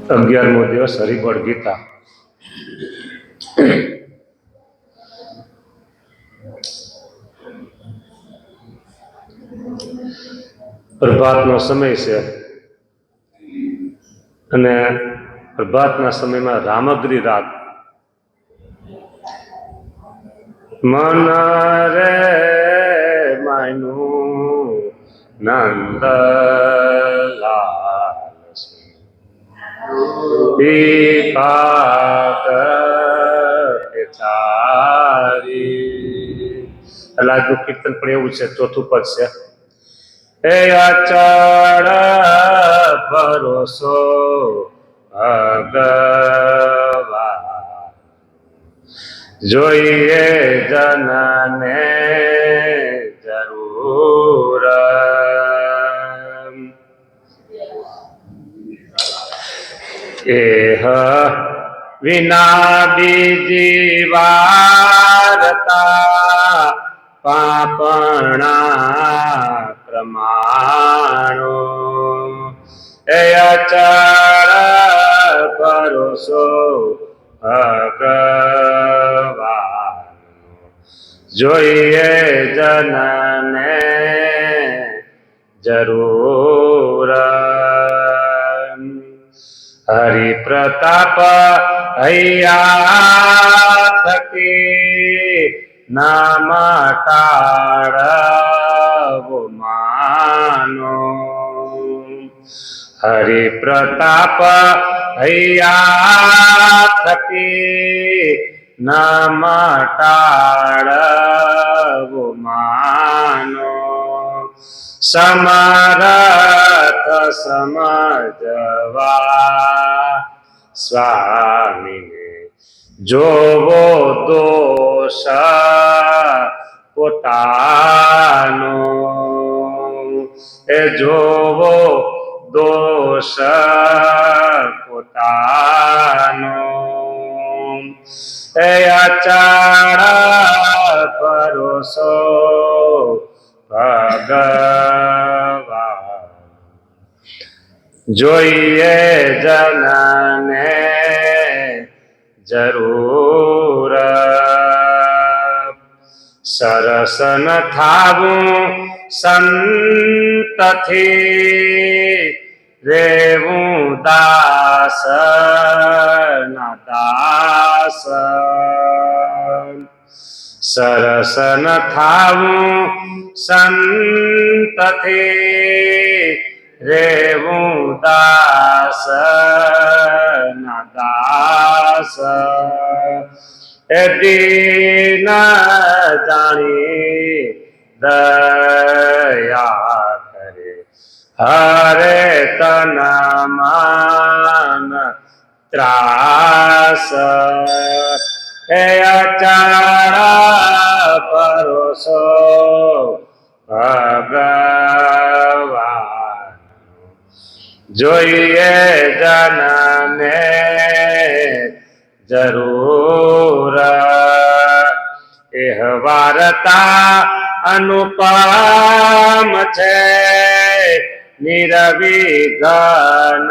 11મો દિવસ હરિભળ ગીતા. પ્રભાતનો સમય છે અને પ્રભાતના સમયમાં રામગરી રાગ. મન રે માયનું નંદલાલ એટલે આજનું કીર્તન પણ એવું છે, ચોથું પદ છે. એ અચળ ભરોસો ભગવાન, જોઈએ જનને જરૂર. એહ વિના બીજી વારતા પાપણા પ્રમાણો. એ અચળ ભરોસો ભગવાન, જોઈએ જનને જરૂર. હરિ પ્રતાપ હૈયા થકી નામ ટાળવો માનો. હરિ પ્રતાપ હૈયા થકી નામ ટાળવો માનો. સમરથ સમજવા સ્વામીને જોવો દોષ પોતાનો. એ જોવો દોષ પોતાનો. એ અચળ ભરોસો ભગવાન, જોઈએ જનને જરૂર. સરસ ન થાવું સંતથી, રેવું દાસ ના દાસ. સરસ ન થાવું સંતથી, રેવું દાસ ના દાસ. એ દીન જાણી દયા કરે, હરે તન મન ત્રાસ. એ અચળ ભરોસો ભગવાન, જોઈએ જનને જરૂર. એહ વાર્તા અનુપમ છે, નિરવિઘ્ન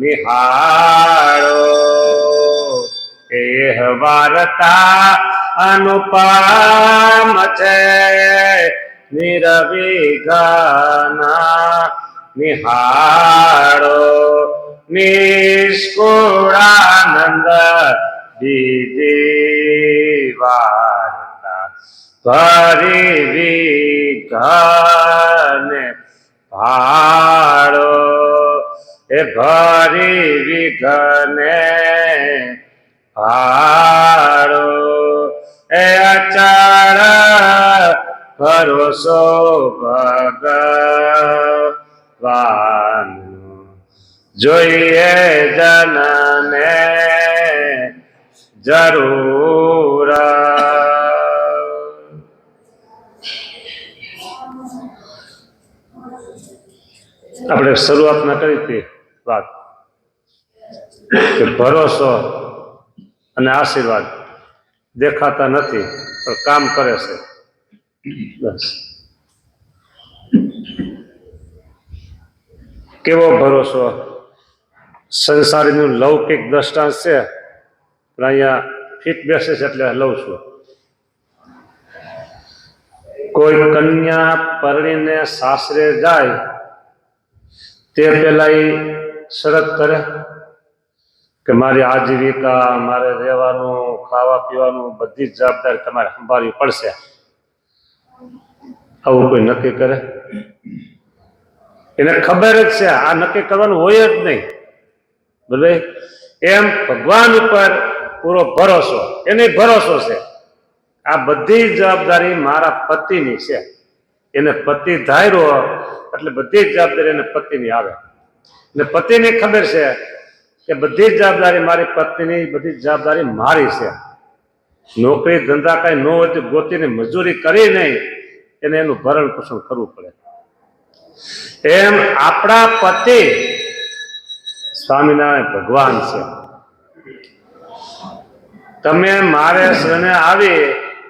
નિહાળો. એહ વાર્તા અનુપમ છે, નિરવિઘ્ન નિહાળો. નિષ્કુળાનંદ બીજી વાર્તા, ભરી વિઘ્ન ભાળો. એ ભરી વિઘ્ન ભાળો. એ અચળ ભરોસો ભગવાન, જોઈએ જનને જરૂર. આપણે શરૂઆતમાં કરી હતી વાત કે ભરોસો અને આશીર્વાદ દેખાતા નથી પણ કામ કરે છે. બસ કેવો ભરોસો સંસારીનું લૌકિક દ્રષ્ટાંત છે, પણ અહીંયા ફીટ બેસે છે એટલે લઉં છું. કોઈ કન્યા પરણીને સાસરે જાય તે પેલા એ શરત કરે કે મારી આજીવિકા, મારે રહેવાનું, ખાવા પીવાનું બધી જ જવાબદારી તમારે સંભાળવી પડશે. આવું કોઈ નક્કી કરે? એને ખબર જ છે આ નક્કી કરવાનું હોય જ નહીં. બરાબર? એમ ભગવાન ઉપર પૂરો ભરોસો, એને ભરોસો છે આ બધી જવાબદારી મારા પતિની છે. એને પતિ ધાર્યો એટલે બધી જ જવાબદારી એને પતિની આવે. ને પતિને ખબર છે કે બધી જ જવાબદારી મારી પત્નીની, બધી જ જવાબદારી મારી છે. નોકરી ધંધા કઈ ન હોય તો ગોતીને મજૂરી કરી નહીં, એને એનું ભરણ પોષણ કરવું પડે. એમ આપણા પતિ સ્વામિનારાયણ ભગવાન છે. તમે મારે શરણે આવી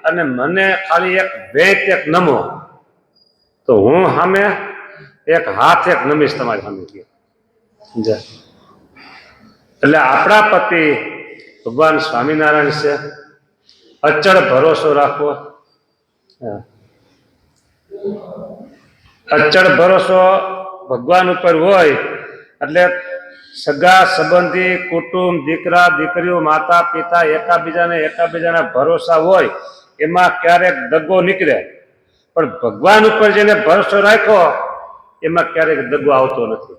અને મને ખાલી એક વેત એક નમો તો હું સામે એક હાથ એક નમીશ તમારી સામે. એટલે આપણા પતિ ભગવાન સ્વામિનારાયણ છે. અચળ ભરોસો રાખવો. અચળ ભરોસો ભગવાન ઉપર હોય એટલે સગા સંબંધી, કુટુંબ, દીકરા દીકરીઓ, માતા પિતા એકાબીજાના ભરોસા હોય એમાં ક્યારેક દગો નીકળે, પણ ભગવાન ઉપર જેને ભરોસો રાખ્યો એમાં ક્યારેક દગો આવતો નથી.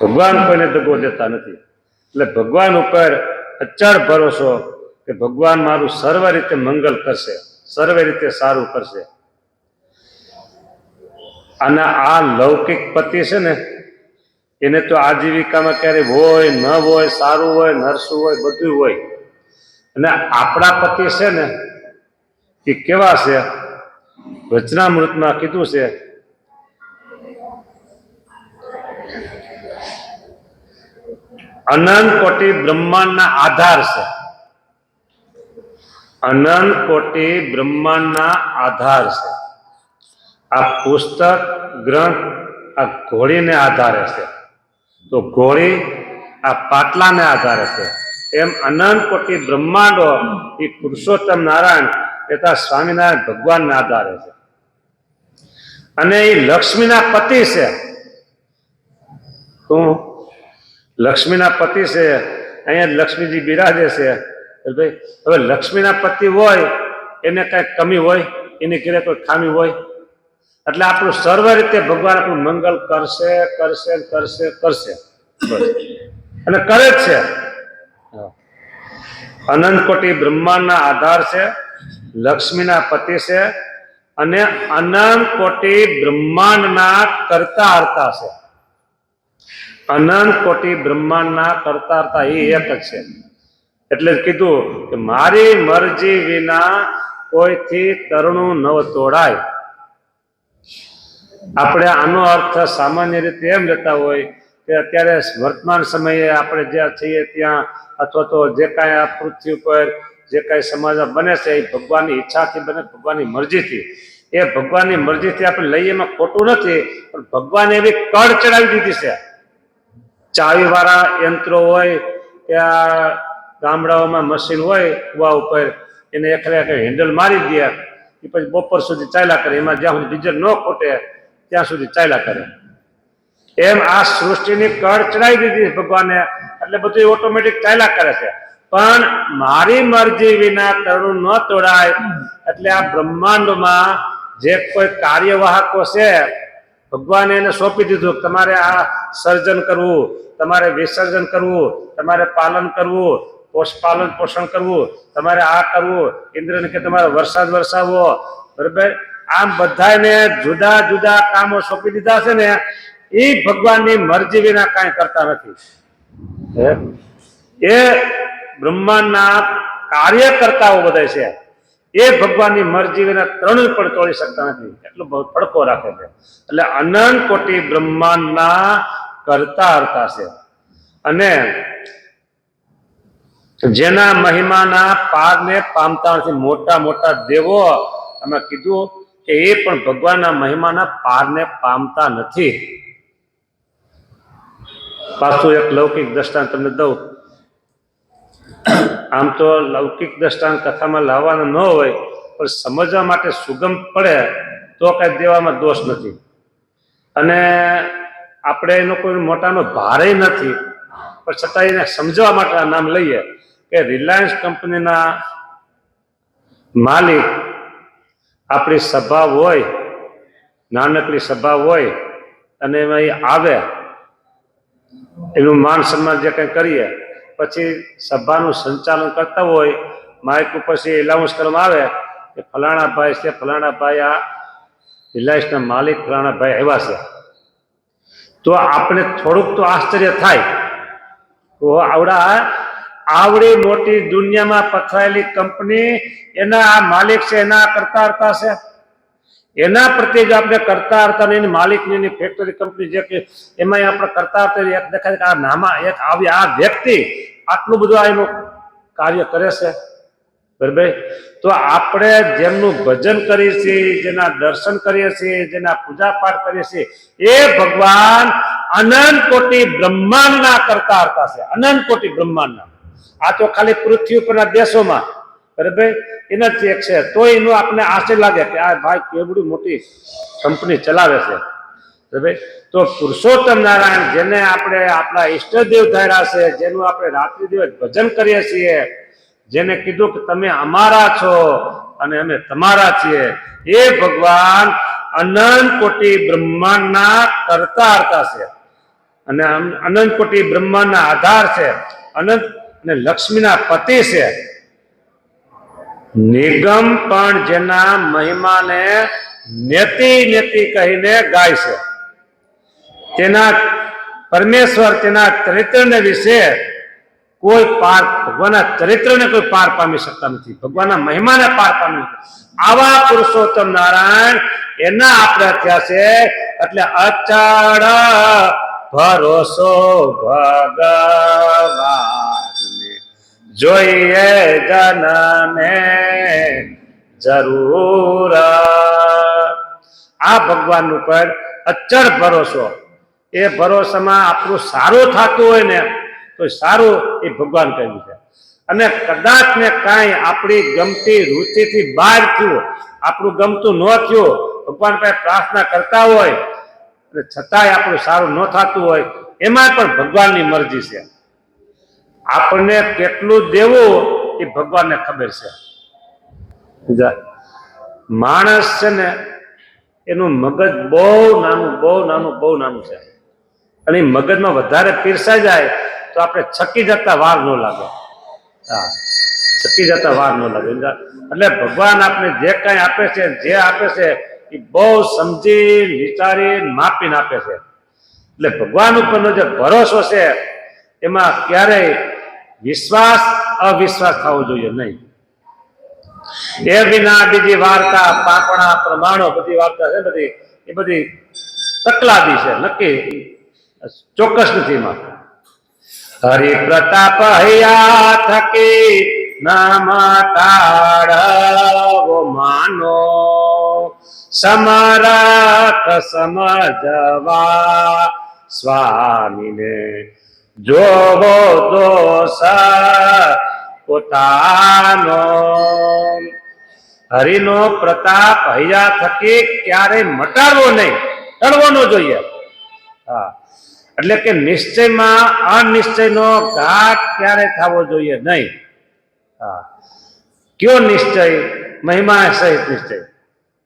ભગવાન કોઈને દગો દેતા નથી. એટલે ભગવાન ઉપર અચળ ભરોસો કે ભગવાન મારું સર્વ રીતે મંગલ કરશે, સર્વ રીતે સારું કરશે. અને આ લૌકિક પતિ છે ને એને તો આજીવિકામાં ક્યારે હોય ન હોય, સારું હોય નરસું હોય બધું હોય. અને આપણા પતિ છે ને એ કેવા છે? વચનામૃતમાં કીધું છે અનંત કોટી બ્રહ્માંડના આધાર છે. અનંત કોટી બ્રહ્માંડના આધાર છે. આ પુસ્તક ગ્રંથ આ ઘોડીને આધારે છે, તો ઘોડી આ પાટલાને આધારે છે. એમ અનંત કોટી બ્રહ્માંડો એ પુરુષોત્તમ નારાયણ તથા સ્વામિનારાયણ ભગવાનને આધારે છે. અને એ લક્ષ્મીના પતિ છે. શું? લક્ષ્મીના પતિ છે. અહીંયા લક્ષ્મીજી બિરાજે છે. ભાઈ હવે લક્ષ્મીના પતિ હોય એને કઈ કમી હોય, એની ઘરે કોઈ ખામી હોય? એટલે આપણું સર્વ રીતે ભગવાન આપણું મંગલ કરશે કરશે કરશે કરશે અને કરે જ છે. અનંત કોટી બ્રહ્માંડના આધાર છે, લક્ષ્મીના પતિ છે અને અનંત કોટી બ્રહ્માંડના કરતા હર્તા છે. અનંત કોટી બ્રહ્માંડના કરતા હર્તા એ એક જ છે. એટલે કીધું કે મારી મરજી વિના કોઈથી તરણું નવ તોડાય. આપણે આનો અર્થ સામાન્ય રીતે એમ લેતા હોય કે અત્યારે વર્તમાન સમયે આપણે જ્યાં છીએ ત્યાં અથવા તો જે કાંઈ આ પૃથ્વી ઉપર જે કાંઈ સમાજમાં બને છે એ ભગવાનની ઈચ્છાથી બને, ભગવાનની મરજીથી. એ ભગવાનની મરજીથી આપણે લઈએ એમાં ખોટું નથી, પણ ભગવાને એવી કળ ચડાવી દીધી છે. ચાવીવાળા યંત્રો હોય કે આ ગામડાઓમાં મશીન હોય કુવા ઉપર, એને એકલે હેન્ડલ મારી દે એ પછી બપોર સુધી ચાલ્યા કરે. એમાં જ્યાં સુધી ડીઝલ ન ખોટે ત્યાં સુધી ચાલ્યા કરે. એમ આ સૃષ્ટિની કળ ચડાવી દીધી ભગવાને, એટલે બધું ઓટોમેટિક ચાલ્યા કરે છે. પણ મારી મરજી વિના તરણું ન તોડાય. એટલે આ બ્રહ્માંડમાં જે કોઈ કાર્યવાહકો છે ભગવાને એને સોંપી દીધું. તમારે આ સર્જન કરવું, તમારે વિસર્જન કરવું, તમારે પાલન કરવું, પાલન પોષણ કરવું, તમારે આ કરવું, ઇન્દ્રને કે તમારે વરસાદ વરસાવવો. બરાબર? આમ બધાને જુદા જુદા કામો સોંપી દીધા છે ને એ ભગવાનની મરજી વિના કાંઈ કરતા નથી. એ બ્રહ્માંડના કાર્યકર્તાઓ બધા છે એ ભગવાનની મરજી વિના ત્રણ પણ તોડી શકતા નથી. એટલો બહુ પડકો રાખે છે. એટલે અનંત કોટી બ્રહ્માંડના કરતા હર્તા છે. અને જેના મહિમાના પારને પામતા નથી. મોટા મોટા દેવો અમે કીધું કે એ પણ ભગવાનના મહિમાના પારને પામતા નથી. પાછું એક લૌકિક દ્રષ્ટાંત તમને દઉં. આમ તો લૌકિક દ્રષ્ટાંત કથામાં લાવવાનું ન હોય, પણ સમજવા માટે સુગમ પડે તો કઈ દેવામાં દોષ નથી. અને આપણે એનો કોઈ મોટાનો ભારે નથી, પણ છતાં એને સમજવા માટે આ નામ લઈએ કે રિલાયન્સ કંપનીના માલિક આપણી સભા હોય, નાનકડી સભા હોય અને એમાં એ આવે, એનું માન સન્માન જે કંઈ કરીએ, પછી સભાનું સંચાલન કરતા હોય, માઇક ઉપર પછી એલાઉન્સ કરવામાં આવે કે ફલાણા ભાઈ છે, ફલાણા ભાઈ આ રિલાયન્સના માલિક ફલાણા ભાઈ આવ્યા છે. તો આપણે થોડુંક તો આશ્ચર્ય થાય, તો આવડી મોટી દુનિયામાં પથરાયેલી કંપની, એના આ માલિક છે, એના કરતા હરતા છે, એના પ્રત્યે જો આપણે કરતા હરતા એની માલિકની એની ફેક્ટરી કંપની જે કે એમાં આપણે કરતા હરતા એક દેખાય કે આ નામા એક આવી આ વ્યક્તિ આટલું બધું આ એનું કાર્ય કરે છે, બરાબર. તો આપણે જેમનું ભજન કરીએ છીએ, જેના દર્શન કરીએ છીએ, જેના પૂજા પાઠ કરીએ છીએ, એ ભગવાન અનંત કોટી બ્રહ્માંડના કરતા હરતા છે, અનંત કોટી બ્રહ્માંડના. આ તો ખાલી પૃથ્વી ઉપરના દેશોમાં, બરાબર, એના જ એક છે. તો એનું આપણે આશ્ચર્ય લાગે કે આ ભાઈ કેવડી મોટી કંપની ચલાવે છે, બરાબર. તો પુરુષોત્તમ નારાયણ જેને આપણે આપણા ઈષ્ટદેવ ધાર્યા છે, જેનું આપણે રાત્રિ દિવસ ભજન કરીએ છીએ, જેને કીધું કે તમે અમારા છો અને અમે તમારા છીએ, એ ભગવાન અનંત કોટી બ્રહ્માંડના કરતા હરતા છે અને અનંત કોટી બ્રહ્માંડના આધાર છે, અનંત અને લક્ષ્મીના પતિ છે. નિગમ પણ જેના મહિમાને નેતિ નેતિ કહીને ગાય છે. તેના પરમેશ્વર તેના ચરિત્રને વિશે કોઈ પાર, ભગવાનના ચરિત્રને કોઈ પાર પામી શકતા નથી, ભગવાનના મહિમાને પાર પામી નથી. આવા પુરુષોત્તમ નારાયણ એના આપણે થયા છે. એટલે અચળ ભરોસો ભગવાન જોઈએ જનને જરૂર. આ ભગવાન ઉપર અચળ ભરોસો, એ ભરોસામાં આપણું સારું થતું હોય ને તો સારું એ ભગવાન કહ્યું છે. અને કદાચ ને કાંઈ આપણી ગમતી રુચિથી બહાર થયું, આપણું ગમતું ન થયું, ભગવાન પાસે પ્રાર્થના કરતા હોય અને છતાંય આપણું સારું ન થતું હોય, એમાં પણ ભગવાનની મરજી છે. આપણને કેટલું દેવું એ ભગવાનને ખબર છે. માણસ છે ને એનું મગજ બહુ નાનું છે, અને મગજમાં વધારે પીરસાઈ જાય તો આપણે છકી જતા વાર ન લાગે. હા, છકી જતા વાર ન લાગે. એટલે ભગવાન આપણે જે કાંઈ આપે છે, જે આપે છે એ બહુ સમજી વિચારી માપીને આપે છે. એટલે ભગવાન ઉપરનો જે ભરોસો છે એમાં ક્યારેય વિશ્વાસ અવિશ્વાસ થવો જોઈએ નહીં. એ વિના બીજી વાર્તા, પાપણા, પ્રમાણો, બધી વાર્તા છે બધી, એ બધી તકલાદી છે, નક્કી ચોક્કસ નથી. એમાં હરિ પ્રતાપ હૈયા થકી નામ ટાળવો માનો, સમરથ સમજવા સ્વામીને જોવો દોષ પોતાનો. હરિનો પ્રતાપ હૈયા થકી ક્યારે મટાડવો નહીં, ટળવો ન જોઈએ. હા, એટલે કે નિશ્ચયમાં અનિશ્ચયનો ઘાત ક્યારે થવો જોઈએ નહીં. હા, કયો નિશ્ચય? મહિમા સહિત નિશ્ચય.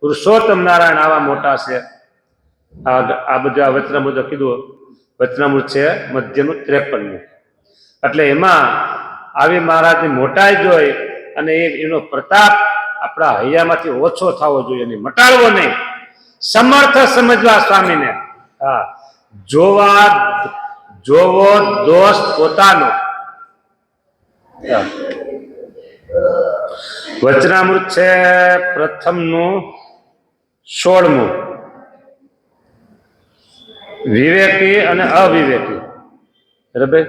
પુરુષોત્તમ નારાયણ આવા મોટા છે. આ બધા વચનામૃત કીધું, વચનામૃત છે મધ્યનું 53. એટલે એમાં આવી મહારાજની મોટાઈ જોઈ અને એનો પ્રતાપ આપણા હૈયામાંથી ઓછો થવો જોઈએ નહીં, મટાડવો નહીં. સમર્થ સમજવા સ્વામીને. હા, જોવો દોષ પોતાનો. વચનામૃત છે પ્રથમનું 16મું. વિવેકી અને અવિવેકી, બરાબર.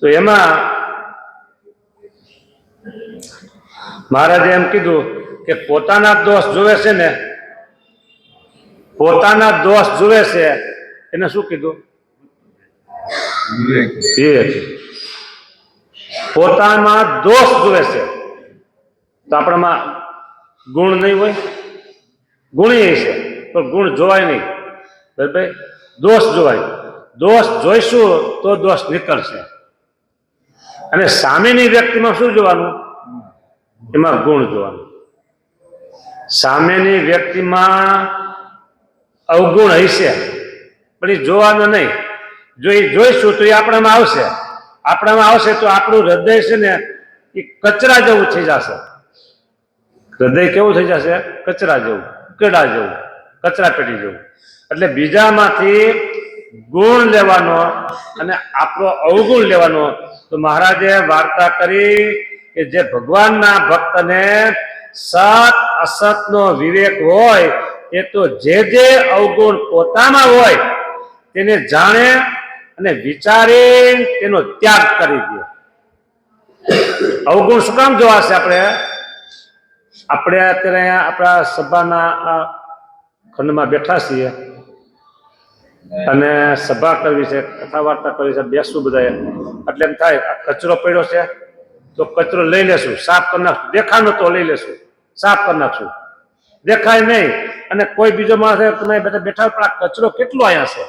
તો એમાં મહારાજે એમ કીધું કે પોતાના દોષ જોવે છે ને, પોતાના દોષ જોવે છે એને શું કીધું? વિવેકી. પોતામાં દોષ જુએ છે તો આપણામાં ગુણ નહીં હોય, ગુણી છે પણ ગુણ જોવાય નહીં. બરાબર, દોષ જોવાય. દોષ જોઈશું તો દોષ નીકળશે. અને સામેની વ્યક્તિમાં શું જોવાનું? એમાં ગુણ જોવાનું. સામેની વ્યક્તિમાં અવગુણ હશે પણ એ જોવાનું નહીં. જો એ જોઈશું તો એ આપણામાં આવશે. આપણામાં આવશે તો આપણું હૃદય છે ને એ કચરા જેવું થઈ જશે. હૃદય કેવું થઈ જશે? કચરા જેવું, ઉકેડા જેવું, કચરા પેટી જેવું. એટલે બીજામાંથી ગુણ લેવાનો અને આપણો અવગુણ લેવાનો. તો મહારાજે વાર્તા કરી કે જે ભગવાનના ભક્તને સત અસતનો વિવેક હોય એ તો જે અવગુણ પોતામાં હોય તેને જાણે અને વિચારી તેનો ત્યાગ કરી દે. અવગુણ શું કામ જોવાશે? આપણે અત્યારે આપણા સભાના આ ખંડમાં બેઠા છીએ અને સભા કરવી છે, કથા વાર્તા કરવી છે, બેસવું બધા. એટલે એમ થાય કચરો પડ્યો છે તો કચરો લઈ લેશું, સાફ કરી નાખશું. દેખાનો તો લઈ લેશું, સાફ કરી નાખશું. દેખાય નહીં અને કોઈ બીજો માણસ તમે બધા બેઠા પણ આ કચરો કેટલો અહીંયા છે,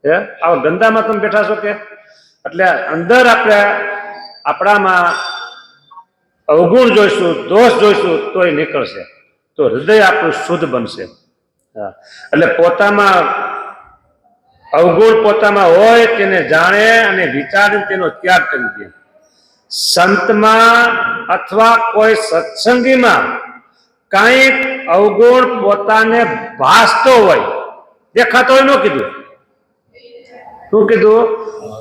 હે આવા ગંદામાં તમે બેઠા છો કે? એટલે અંદર આપણે આપણામાં અવગુણ જોઈશું, દોષ જોઈશું તો એ નીકળશે, તો હૃદય આપણું શુદ્ધ બનશે. એટલે પોતામાં અવગુણ પોતામાં હોય તેને જાણે અને વિચારી તેનો ત્યાગ કરી દે. સંતમાં અથવા કોઈ સત્સંગીમાં કંઈક અવગુણ પોતાને ભાસતો હોય, દેખાતો હોય, ન કીધું, શું કીધું?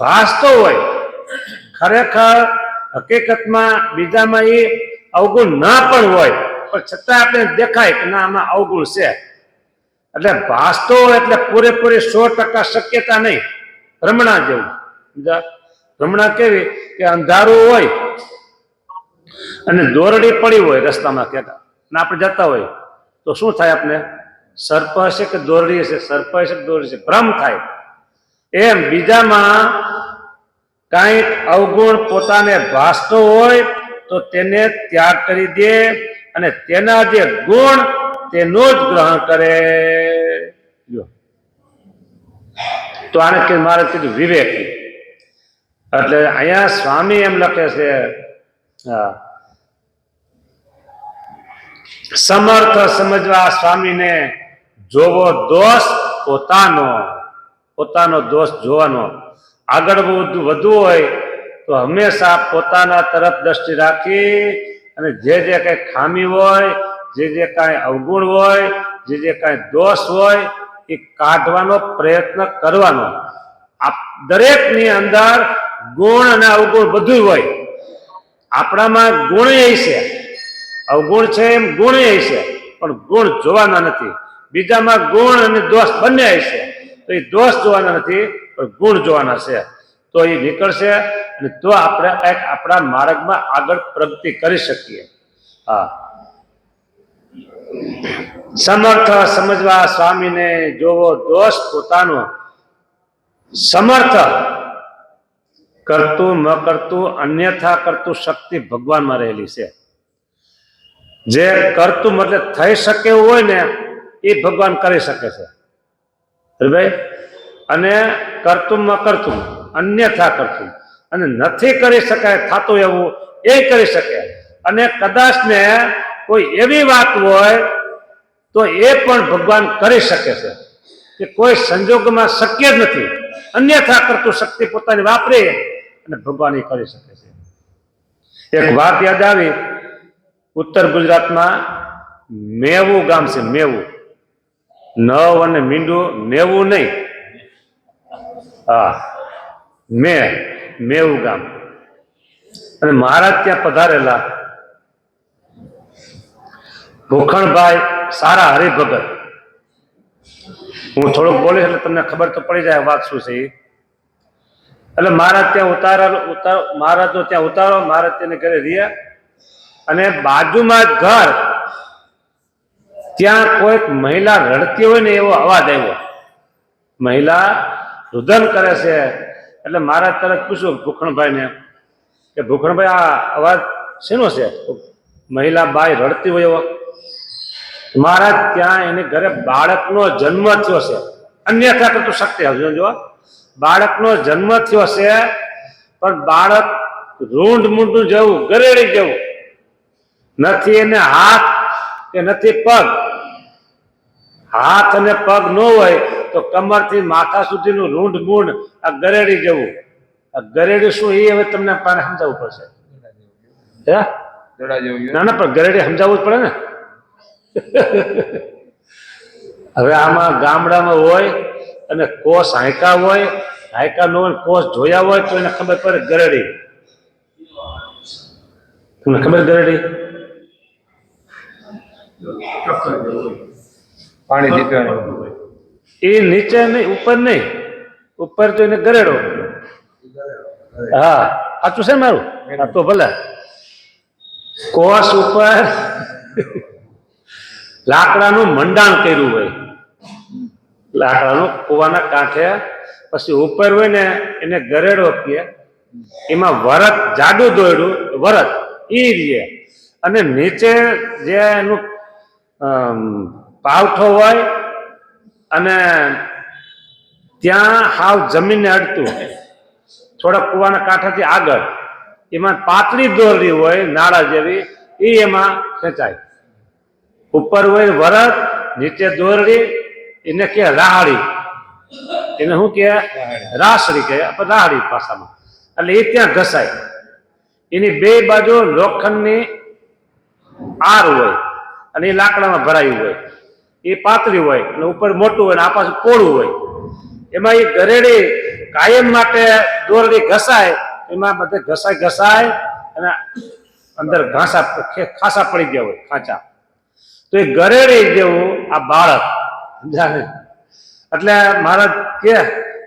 ભાસતો હોય. ખરેખર હકીકતમાં બીજામાં એ અવગુણ ના પણ હોય પણ છતાં આપણે દેખાય કે ના આમાં અવગુણ છે. એટલે ભાસતો હોય એટલે પૂરેપૂરી 100% શક્યતા નહીં. ભ્રમણા જેવું. ભ્રમણા કેવી કે અંધારું હોય અને દોરડી પડી હોય રસ્તામાં ક્યાંક ને આપણે જતા હોય તો શું થાય? આપણે સર્પ હશે કે દોરડી હશે, સર્પ હશે કે દોરડી હશે, ભ્રમ થાય. એમ બીજામાં કંઈક અવગુણ પોતાને ભાસતો હોય તો તેને ત્યાગ કરી દે અને તેના જે ગુણ તેનું જ ગ્રહણ કરે. તો આને મારે કીધું વિવેકી. એટલે અહીંયા સ્વામી એમ લખે છે, સમર્થ સમજવા સ્વામીને જોવો દોષ પોતાનો દોષ જોવાનો. આગળ વધુ હોય તો હંમેશા પોતાના તરફ દ્રષ્ટિ રાખી અને જે કઈ ખામી હોય, જે કાંઈ અવગુણ હોય, જે કાંઈ દોષ હોય એ કાઢવાનો પ્રયત્ન કરવાનો. આ દરેકની અંદર ગુણ અને અવગુણ બધું હોય. આપણામાં ગુણ છે, અવગુણ છે એમ ગુણ છે, પણ ગુણ જોવાના નથી. બીજામાં ગુણ અને દોષ બંને છે તો એ દોષ જોવાના નથી પણ ગુણ જોવાના છે. તો એ નીકળશે અને તો આપણે કંઈક આપણા માર્ગમાં આગળ પ્રગતિ કરી શકીએ. હા, સમર્થ સમજવા સ્વામીને જોવો દોષ પોતાનો. સમર્થ કરતું ન કરતું અન્યથા કરતું શક્તિ ભગવાનમાં રહેલી છે. જે કરતું મતલબ થઈ શકે એવું હોય ને એ ભગવાન કરી શકે છે ભાઈ. અને કરતું ન કરતું અન્યથા કરતું અને નથી કરી શકાય થતું એવું એ કરી શકે. અને કદાચ ને કોઈ એવી વાત હોય તો એ પણ ભગવાન કરી શકે છે કે કોઈ સંજોગમાં શક્ય જ નથી. અન્યથા કરતું શક્તિ પોતાની વાપરી અને ભગવાન એ કરી શકે છે. એક વાત યાદ આવી, ઉત્તર ગુજરાતમાં મેવું ગામ છે. મેવું, નવ અને મીંડું, મેવું નહીં, હા મેવું ગામ. અને મહારાજ ત્યાં પધારેલા ભૂખણભાઈ સારા હરિભગત. હું થોડુંક બોલીશ એટલે તમને ખબર તો પડી જાય વાત શું છે. એટલે મહારાજ ત્યાં મહારાજનો ત્યાં ઉતારો, મહારાજ તેને ઘરે રહ્યા અને બાજુમાં જ ઘર, ત્યાં કોઈક મહિલા રડતી હોય ને એવો અવાજ આવ્યો. મહિલા રુદન કરે છે એટલે મારા તરત પૂછ્યું ભૂખણભાઈને કે ભૂખણભાઈ આ અવાજ શેનો છે? મહિલા બાઈ રડતી હોય એવો. મારા ત્યાં એને ઘરે બાળકનો જન્મ થયો છે, અન્યથા કરતું શક્તિ આવજો જો, બાળકનો જન્મ થયો છે પણ બાળક રૂંઢ મૂંઢું જેવું, ગરેડી જેવું, નથી એને હાથ કે નથી પગ. હાથ અને પગ ન હોય તો કમરથી માથા સુધીનું રૂંઢ મૂંઢ આ ગરેડી જેવું. આ ગરેડી શું એ હવે તમને સમજાવવું પડશે. હે ના ના, પણ ગરેડી સમજાવવું જ પડે ને. હવે આમાં ગામડામાં હોય અને કોસ હાયકા હોય, હાયકા નો કોસ જોયા હોય તો એને ખબર પડે ગરેડી. તમને ખબર ગરેડી? પાણી દીકરા એ નીચે નહીં, ઉપર નહીં, ઉપર તો એને ગરેડો. હા સાચું છે મારું? હા તો ભલે. કોસ ઉપર લાકડાનું મંડાણ કર્યું હોય, લાકડાનું કુવાના કાંઠે, પછી ઉપર હોય ને એને ગરેડો કહે. એમાં વરત જાડું દોયડું વરત ઈ રીએ, અને નીચે જે એનું પાવઠો હોય અને ત્યાં હાવ જમીનને અડતું થોડા કુવાના કાંઠાથી આગળ એમાં પાતળી દોરડી હોય નાળા જેવી, એ એમાં ખેંચાય. ઉપર હોય વરત, નીચે દોરડી, એને કે રાહડી. એને શું કે? રાસડી કે રાહડી ભાષામાં. એટલે એ ત્યાં ઘસાય. એની બે બાજુ લોખંડની આર હોય અને એ લાકડામાં ભરાયું હોય. એ પાતળી હોય અને ઉપર મોટું હોય અને આ પાછું પોળું હોય. એમાં એ ગરેડી કાયમ માટે દોરડી ઘસાય, એમાં બધે ઘસાય અને અંદર ખાસા પડી ગયા હોય ખાંચા. તો એ ગરેડી જેવું આ બાળક સમજાને. એટલે મહારાજ કે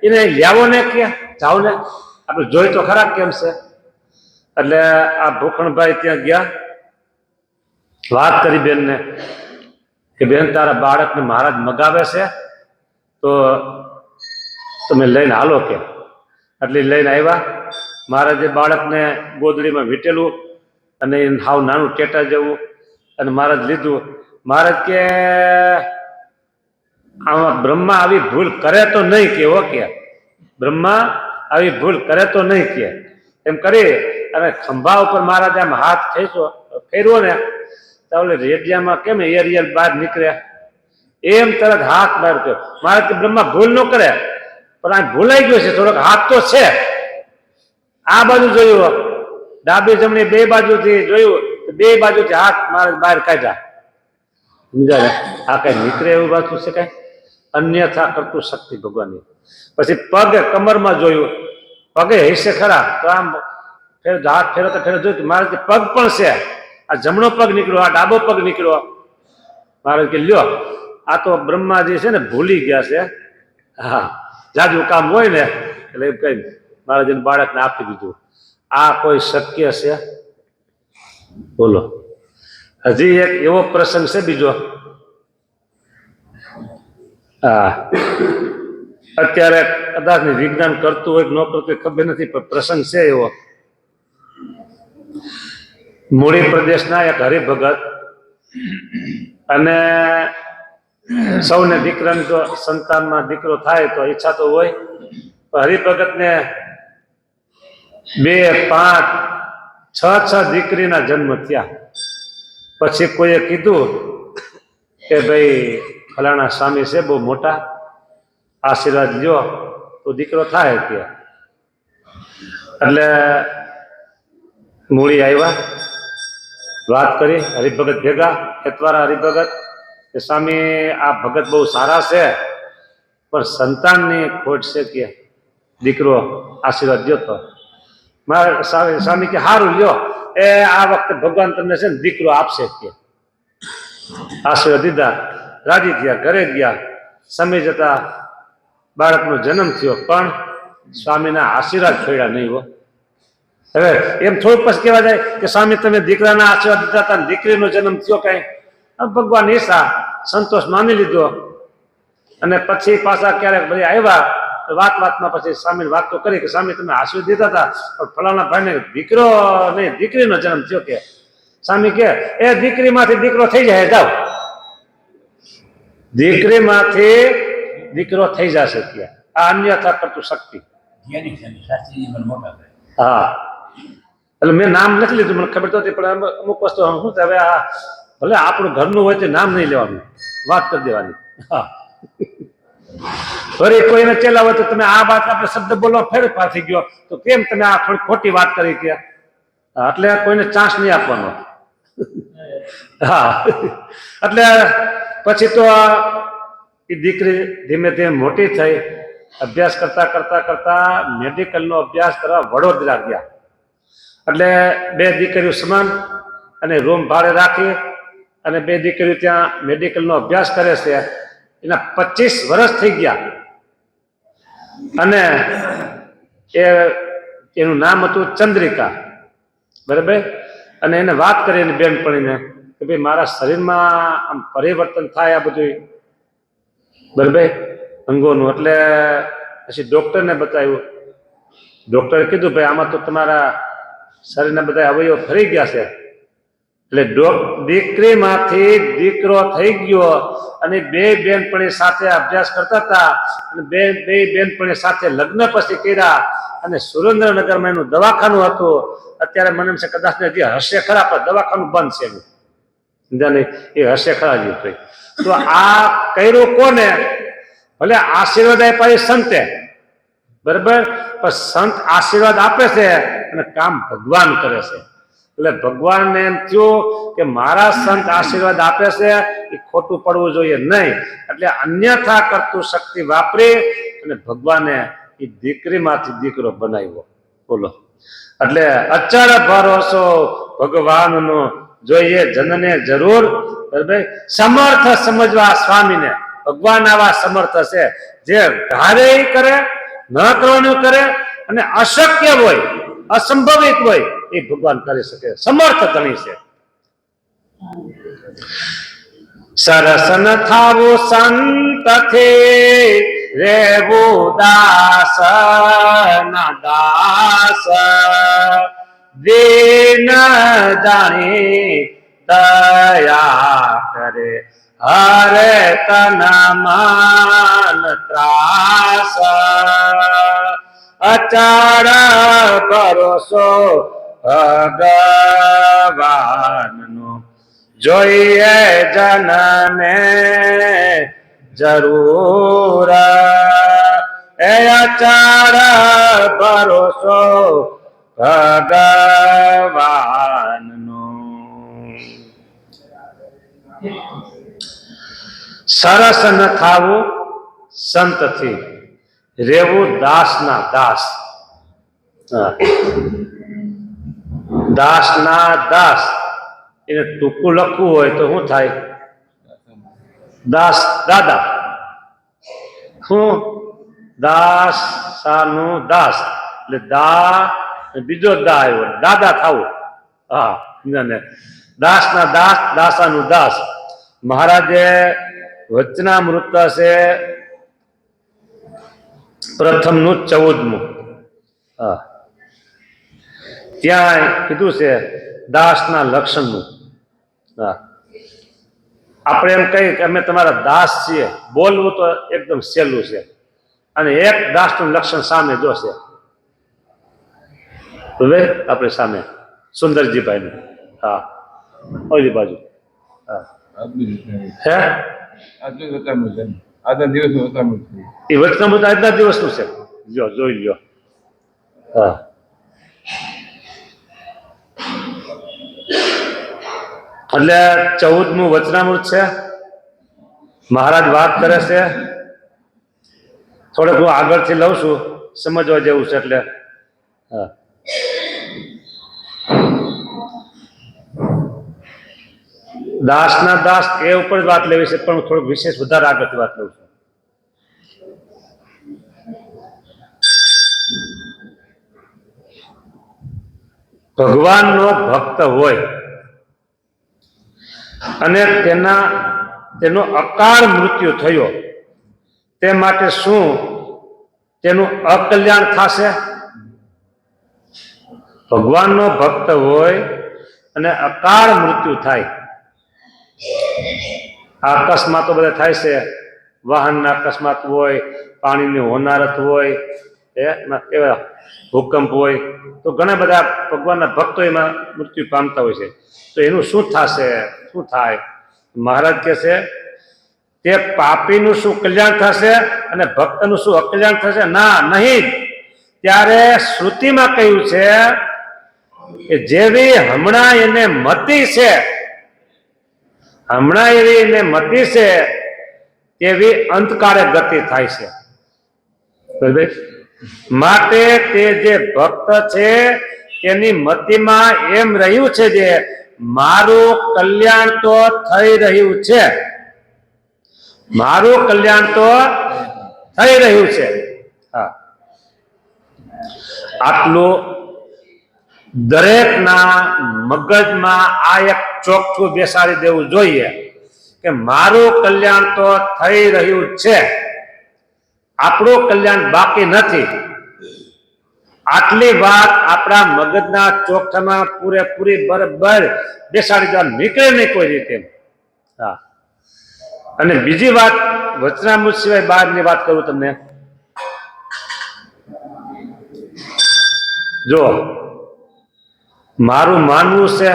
એને લેવો ને કે જાઓ ને, આપણે જોઈ તો ખરા કેમ છે. એટલે આ ભૂખણભાઈ ત્યાં ગયા, વાત કરી બેનને કે બેન તારા બાળકને મહારાજ મગાવે છે તો તમે લઈને હાલો કે. એટલે લઈને આવ્યા. મહારાજે બાળકને ગોદડીમાં વીટેલું અને હાવ નાનું ટેટા જેવું, અને મહારાજ લીધું. મહારાજ કે આમાં બ્રહ્મા આવી ભૂલ કરે તો નહીં કે, ઓકે બ્રહ્મા આવી ભૂલ કરે તો નહીં કે. એમ કરી અને ખંભા ઉપર મહારાજ આમ હાથ ફેરવો ને તો ઓલે રેડિયામાં કેમ એરિયલ બહાર નીકળે એમ તરત હાથ બહાર કર્યો. મહારાજ કે બ્રહ્મા ભૂલ ન કરે, પણ આ ભૂલાઈ ગયો છે, થોડોક હાથ તો છે. આ બાજુ જોયું, ડાબી જમણી બે બાજુથી જોયું, બે બાજુથી હાથ મહારાજ બહાર કાઢ્યા. સમજાય? આ કઈ નીકળે એવું વાતું છે કઈ? અન્યથા કરતું શક્તિ ભગવાનની. પછી પગ કમરમાં જોયું, પગે હિસ્સે ખરા તો આમ હાથ ફેરવતા જોયું મહારાજ કે પગ પણ છે. આ જમણો પગ નીકળ્યો, આ ડાબો પગ નીકળ્યો. મહારાજ કે લ્યો આ તો બ્રહ્માજી છે ને ભૂલી ગયા છે. હા જાજુ કામ હોય ને એટલે એમ કઈ મહારાજને બાળકને આપી દીધું. આ કોઈ શક્ય છે? બોલો. હજી એક એવો પ્રસંગ છે બીજો. હા અત્યારે કદાચ વિજ્ઞાન કરતું હોય ન કરતું હોય ખબર નથી, પણ પ્રસંગ છે એવો. મૂળી પ્રદેશના એક હરિભગત, અને સૌને દીકરાની તો સંતાનમાં દીકરો થાય તો ઈચ્છા તો હોય. હરિભગતને 2, 5, 6 દીકરીના જન્મ થયા. પછી કોઈએ કીધું કે ભાઈ ફલાણા સ્વામી છે બહુ મોટા, આશીર્વાદ લ્યો તો દીકરો થાય ત્યાં. એટલે મૂળી આવ્યા, વાત કરી હરિભગત ભેગા, ખેતવાળા હરિભગત કે સ્વામી આ ભગત બહુ સારા છે પણ સંતાનની ખોટ છે કે દીકરો આશીર્વાદ દો. તો મારા સ્વામી કે સારું લ્યો, એ આ વખતે ભગવાન તમને છે ને દીકરો આપશે કે. આશીર્વાદ દીધા, રાજી થયા, ઘરે ગયા. સમય જતા બાળકનો જન્મ થયો, પણ સ્વામીના આશીર્વાદ છોડ્યા નહીં હો. હવે એમ થોડુંક પછી કહેવા જાય કે સ્વામી તમે દીકરાના આશીર્વાદ દીધા હતા, દીકરીનો જન્મ થયો કઈ? ભગવાન ઈશા સંતોષ માની લીધો. અને પછી પાછા ક્યારેક બધા આવ્યા વાતમાં પછી સ્વામી વાત તો કરી કે સ્વામી તમે આશીર્વાદ દીધા હતા પણ ફલાણા ભાઈને દીકરો નહીં દીકરીનો જન્મ થયો કે સ્વામી કે એ દીકરીમાંથી દીકરો થઈ જાય જાઓ દીકરીમાંથી દીકરો થઈ જશે ત્યાં આ અન્યથા કરતું શક્તિ હા એટલે મેં નામ નથી લીધું મને ખબર તો હતી પણ અમુક વસ્તુ શું હવે આ ભલે આપણું ઘરનું હોય તો નામ નહીં લેવાનું વાત કરી દેવાની હા ફરી કોઈને ચેલા હોય તો તમે આ વાત આપણે શબ્દ બોલવા ફેરફાર થઈ ગયો તો કેમ તમે આ થોડી ખોટી વાત કરી ગયા એટલે કોઈને ચાન્સ નહીં આપવાનો હા એટલે પછી તો એ દીકરી ધીમે ધીમે મોટી થઈ અભ્યાસ કરતા મેડિકલનો અભ્યાસ કરવા વડોદરા ગયા એટલે બે દીકરીઓ સમાન અને રૂમ ભાડે રાખી અને બે દીકરીઓ ત્યાં મેડિકલનો અભ્યાસ કરે છે એના 25 વર્ષ થઈ ગયા અને એનું નામ હતું ચંદ્રિકા બરાબર અને એને વાત કરી એની બેનપણીને કે ભાઈ મારા શરીરમાં આમ પરિવર્તન થાય આ બધું બરાબર અંગોનું એટલે પછી ડોક્ટરને બતાવ્યું ડોક્ટરે કીધું ભાઈ આમાં તો તમારા શરીરના બધા અવયવ ફરી ગયા છે એટલે દીકરીમાંથી દીકરો થઈ ગયો અને બે બેનપણી સાથે અભ્યાસ કરતા હતા અને બે બેનપણી સાથે લગ્ન પછી કર્યા અને સુરેન્દ્રનગરમાં એનું દવાખાનું હતું અત્યારે મને એમ છે કદાચ હજી હશે ખરા પણ દવાખાનું બંધ છે એનું એ હશે ખરા જ તો આ કર્યું કોને ભલે આશીર્વાદ આપ્યા સંતે બરાબર પણ સંત આશીર્વાદ આપે છે અને કામ ભગવાન કરે છે એટલે ભગવાનને એમ થયું કે મારા સંત આશીર્વાદ આપે છે એ ખોટું પડવું જોઈએ નહીં એટલે અન્યથા કરતું શક્તિ વાપરી અને ભગવાને એ દીકરીમાંથી દીકરો બનાવ્યો બોલો એટલે અચળ ભરોસો ભગવાનનો જોઈએ જનને જરૂર બરાબર સમર્થ સમજવા સ્વામીને ભગવાન આવા સમર્થ છે જે ધારે કરે ન કરવાનું કરે અને અશક્ય હોય અસંભવિત હોય એ ભગવાન કરી શકે સમર્થ ધણી છે સરસન થાવું સંતથી રેવું દાસ ના દાસ દીન જાણી દયા કરે હરે તન માન ત્રાસ અચળ ભરોસો ભગવાનનો જોઈએ જનને જરૂર એ અચળ ભરોસો ભગવાનનો સરસ ન થાવું સંતથી રેવું દાસના દાસ દાસના દાસ એને ટૂંકું લખવું હોય તો શું થાય દાસ દાદા શું દાસ સાનું દાસ એટલે દા બીજો દા આવ્યો દાદા થવું હા દાસના દાસ દાસાનું દાસ મહારાજે વચનામૃત છે પ્રથમનું 14મું હા ત્યાં કીધું છે દાસના લક્ષણનું હા આપણે એમ કહીએ કે અમે તમારા દાસ છીએ બોલવું તો એકદમ સહેલું છે અને એક દાસનું લક્ષણ સામે જોશે હવે આપણે સામે સુંદરજીભાઈનું હા ઓલી બાજુ હા હે આજના દિવસનું છે જો જોઈ લ્યો હા એટલે 14મું વચનામૃત છે મહારાજ વાત કરે છે થોડુંક હું આગળથી લઉં છું સમજવા જેવું છે એટલે હા દાસના દાસ એ ઉપર જ વાત લેવી છે પણ હું થોડુંક વિશેષ વધારે આગળથી વાત લઉં છું ભગવાનનો ભક્ત હોય અને તેનો અકાળ મૃત્યુ થયો તે માટે શું તેનું અકલ્યાણ થશે. ભગવાનનો ભક્ત હોય અને અકાળ મૃત્યુ થાય, આ અકસ્માતો બધા થાય છે, વાહનના અકસ્માત હોય, પાણીની હોનારત હોય, એવા ભૂકંપ હોય, તો ઘણા બધા ભગવાનના ભક્તો એમાં મૃત્યુ પામતા હોય છે. તો એનું શું થશે, શું થાય? મહારાજ કહે છે તે પાપીનું શું કલ્યાણ થશે અને ભક્તનું શું અકલ્યાણ થશે? ના, નહીં. ત્યારે શ્રુતિમાં કહ્યું છે કે જેવી હમણાં એને મતિ છે, હમણાં એવી એને મતિ છે તેવી અંતકાળે ગતિ થાય છે. બરાબર? માટે તે જે ભક્ત છે તેની મતિમાં એમ રહ્યું છે જે મારું કલ્યાણ તો થઈ રહ્યું છે, મારું કલ્યાણ તો થઈ રહ્યું છે. હા, આટલું દરેકના મગજમાં આ એક ચોખ્ખું બેસાડી દેવું જોઈએ કે મારું કલ્યાણ તો થઈ રહ્યું છે, આપણું કલ્યાણ બાકી નથી. આટલી વાત આપણા મગજના ચોકઠામાં પૂરેપૂરી બરાબર બેસાડી દેવા નીકળે નહીં કોઈ રીતે. હા, અને બીજી વાત વચનામૃત સિવાય બહારની વાત કરું તમને. જો મારું માનવું છે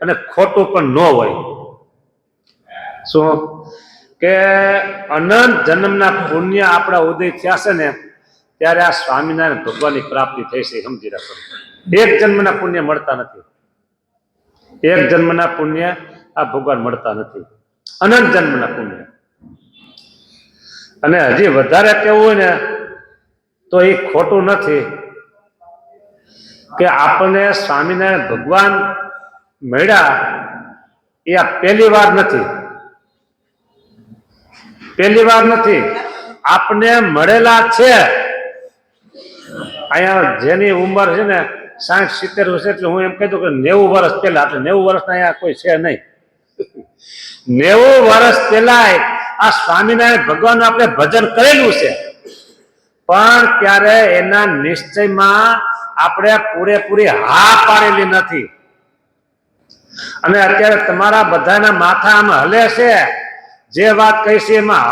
અને ખોટું પણ ન હોય, શું કે અનંત જન્મના પુણ્ય આપણા ઉદય થયા છે ને ત્યારે આ સ્વામિનારાયણ ભગવાનની પ્રાપ્તિ થઈ છે. સમજી રાખો, એક જન્મના પુણ્ય મળતા નથી, એક જન્મના પુણ્ય આ ભગવાન મળતા નથી, અનંત જન્મના પુણ્ય. અને હજી વધારે કેવું હોય ને તો એ ખોટું નથી કે આપણને સ્વામિનારાયણ ભગવાન મળ્યા એ આ પહેલી વાર નથી, પહેલી વાર નથી, આપને મળેલા છે. અહીંયા જેની ઉંમર છે ને 60-70 વર્ષ, એટલે હું એમ કહી દઉં કે 90 વર્ષ પહેલા, એટલે 90 વર્ષના અહીંયા કોઈ છે નહીં. 90 વર્ષ પહેલા આ સ્વામિનારાયણ ભગવાનનું આપણે ભજન કરેલું છે, પણ ત્યારે એના નિશ્ચયમાં આપણે પૂરેપૂરી હા પાડેલી નથી. અને અત્યારે તમારા બધાના માથા આમાં હલે છે, જે વાત કહી છે એમાં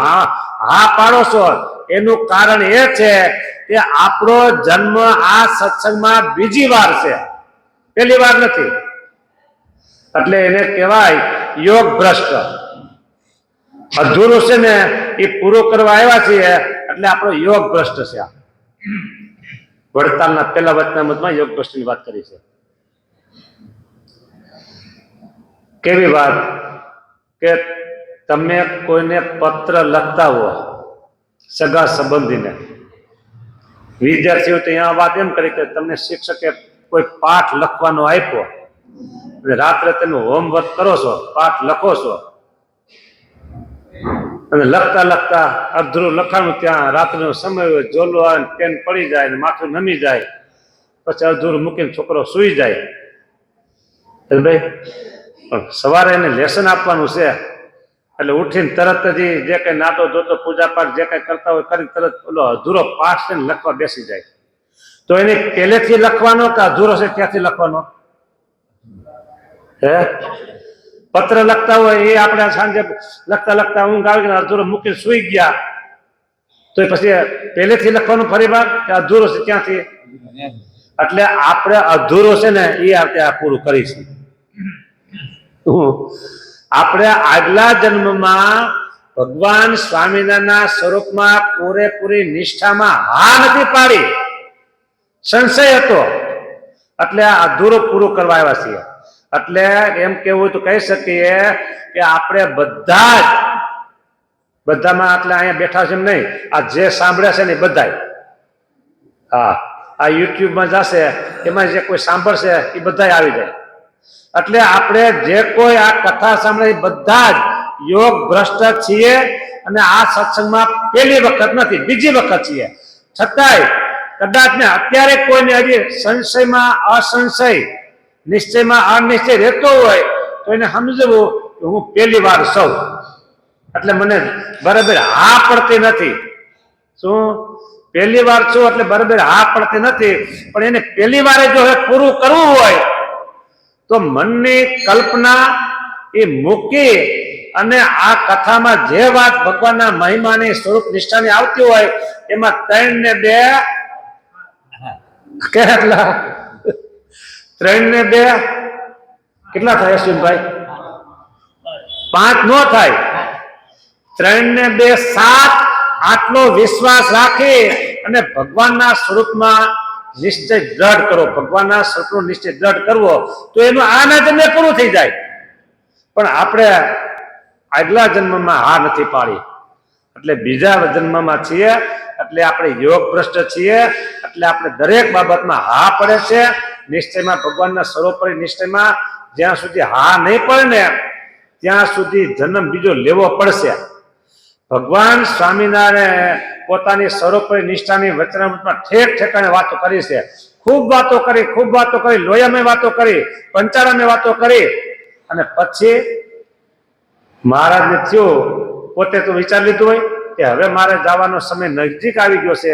હા પાડો છો. એનું કારણ એ છે કે આપણો જન્મ આ સત્સંગમાં બીજી વાર છે, પહેલી વાર નથી. એટલે એને કહેવાય યોગ ભ્રષ્ટ. અધૂરું છે ને એ પૂરું કરવા આવ્યા છીએ એટલે આપણો યોગ ભ્રષ્ટ છે. વડતાલના પહેલા વચનામૃતમાં યોગ ભ્રષ્ટની વાત કરી છે. કેવી વાત કે તમે કોઈને પત્ર લખતા હો, સગા સંબંધીને, વિદ્યાર્થીઓ તો અહીંયા વાત એમ કરી કે તમને શિક્ષકે કોઈ પાઠ લખવાનો આપ્યો, રાત્રે તમે હોમવર્ક કરો છો, પાઠ લખો છો, અને લખતા લખતા અધૂરું લખાણું ત્યાં રાત્રિનો સમય હોય, જોલો આવે, પેન પડી જાય ને માથું નમી જાય, પછી અધૂરું મૂકીને છોકરો સૂઈ જાય. ભાઈ પણ સવારે એને લેસન આપવાનું છે એટલે ઉઠીને તરત જ જે કઈ નાતો ધોતો પૂજા પાઠ જે કઈ કરતા હોય કરી તરત ઓલો અધૂરો પાઠ છે ને લખવા બેસી જાય. તો એને પહેલેથી લખવાનો કે અધૂરો છે ત્યાંથી લખવાનો? હે, પત્ર લખતા હોય એ આપણે સાંજે લખતા લખતા ઊંઘ આવી ગઈ, અધૂરો મૂકીને સુઈ ગયા, તો પછી પહેલેથી લખવાનું ફરી વાર કે અધૂરો છે ત્યાંથી? એટલે આપણે અધૂરો છે ને એ આપણે પૂરું કરીશું. આપણે આગલા જન્મમાં ભગવાન સ્વામિનારાયણના સ્વરૂપમાં પૂરેપૂરી નિષ્ઠામાં હા નથી પાડી, સંશય હતો, એટલે આ અધૂરો પૂરું કરવા આવ્યા છીએ. એટલે એમ કેવું તો કહી શકીએ કે આપણે બધા જ, બધામાં એટલે અહીંયા બેઠા છે એમ નહીં, આ જે સાંભળ્યા છે ને બધા, હા આ યુટ્યુબમાં જશે એમાં જે કોઈ સાંભળશે એ બધા આવી જાય. એટલે આપણે જે કોઈ આ કથા સાંભળે બધા જ યોગ ભ્રષ્ટ છીએ અને આ સત્સંગમાં પહેલી વખત નથી, બીજી વખત છીએ. છતાંય કદાચ ને અત્યારે કોઈને હજી સંશયમાં અસંશય, નિશ્ચયમાં અનિશ્ચય રહેતો હોય તો એને સમજવું કે હું પહેલી વાર સૌ, એટલે મને બરાબર હા પડતી નથી. શું પહેલી વાર છું એટલે બરાબર હા પડતી નથી, પણ એને પહેલી વારે જો પૂરું કરવું હોય તો મનની કલ્પના એ મૂકી અને આ કથામાં જે વાત ભગવાનના મહિમાની સ્વરૂપ નિષ્ઠાની આવતી હોય એમાં 3 ને 2 કેટલા 3 ને 2 કેટલા થાય અશ્વિનભાઈ? 5 નો થાય, 3 ને 2 7 આટલો વિશ્વાસ રાખી અને ભગવાનના સ્વરૂપમાં નિશ્ચય દ્રઢ કરો. ભગવાનના સ્વરૂપનો નિશ્ચય દ્રઢ કરવો તો એનું આના જન્મે પૂરું થઈ જાય. પણ આપણે આગલા જન્મમાં હા નથી પાડી એટલે બીજા જન્મમાં છીએ એટલે આપણે યોગ ભ્રષ્ટ છીએ. એટલે આપણે દરેક બાબતમાં હા પડે છે. નિશ્ચયમાં ભગવાનના સર્વોપરી નિશ્ચયમાં જ્યાં સુધી હા નહીં પડે ને ત્યાં સુધી જન્મ બીજો લેવો પડશે. ભગવાન સ્વામિનારાયણ પોતાની સર્વોપરી નિષ્ઠાની વચનામૃતમાં ઠેક ઠેકાણે વાતો કરી છે. ખૂબ વાતો કરી, લોયામાં વાતો કરી, પંચારામે વાતો કરી અને પછી મહારાજને થયું, પોતે તો વિચારી લીધું હોય કે હવે મારે જવાનો સમય નજીક આવી ગયો છે.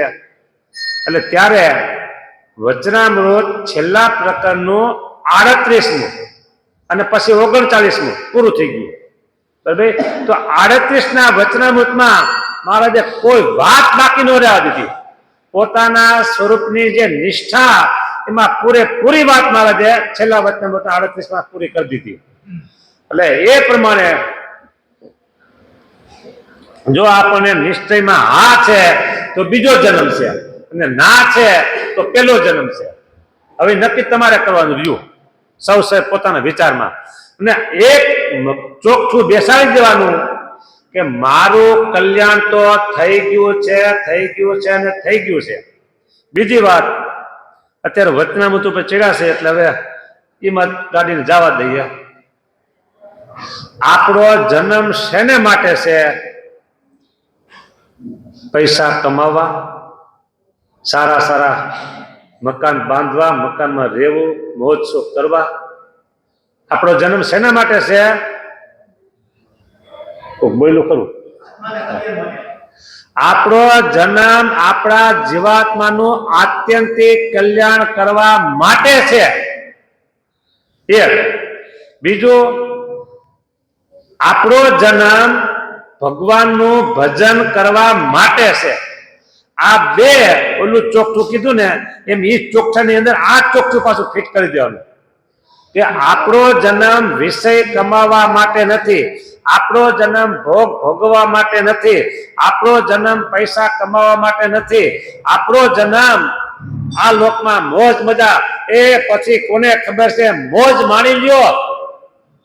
એટલે ત્યારે વચનામૃત છેલ્લા પ્રકરણનું 38મું અને પછી 39મું પૂરું થઈ ગયું. બરાબર? તો 38ના વચનામૃતમાં મહારાજે કોઈ વાત બાકી ન રહેવા દીધી. પોતાના સ્વરૂપની જે નિષ્ઠા એમાં પૂરેપૂરી વાત મહારાજે છેલ્લા વચનામૃતના 38માં પૂરી કરી દીધી. એટલે એ પ્રમાણે જો આપણને નિશ્ચયમાં હા છે તો બીજો જન્મ છે અને ના છે તો પહેલો જન્મ છે. હવે નક્કી તમારે કરવાનું રહ્યું સૌ પોતાના વિચારમાં અને એક ચોખ્ખું બેસાડી દેવાનું કે મારું કલ્યાણ તો થઈ ગયું છે અને થઈ ગયું છે. બીજી વાત, અત્યારે વચનામૃત ઉપર ચડ્યા છે એટલે હવે એમાં ગાડીને જવા દઈએ. આપણો જન્મ શેને માટે છે? પૈસા કમાવા, સારા મકાન બાંધવા, મકાનમાં રહેવું, મોજ શોખ કરવા. આપણો જન્મ શેના માટે છે? બોલું ખરું. આપણો જન્મ આપણા જીવાત્માનું આત્યંતિક કલ્યાણ કરવા માટે છે. એક બીજું, આપણો જન્મ ભગવાનનું ભજન કરવા માટે છે. આ બે ઓલું ચોખ્ઠું કીધું ને એમ એ ચોખ્ઠાની અંદર આ ચોખ્ઠું પાછું ફિટ કરી દેવાનું કે આપણો જન્મ વિષય કમાવા માટે નથી, આપણો જન્મ ભોગ ભોગવવા માટે નથી, આપણો જન્મ પૈસા કમાવા માટે નથી. આપણો જન્મ આ લોકમાં મોજ મજા, એ પછી કોને ખબર છે, મોજ માણી લ્યો.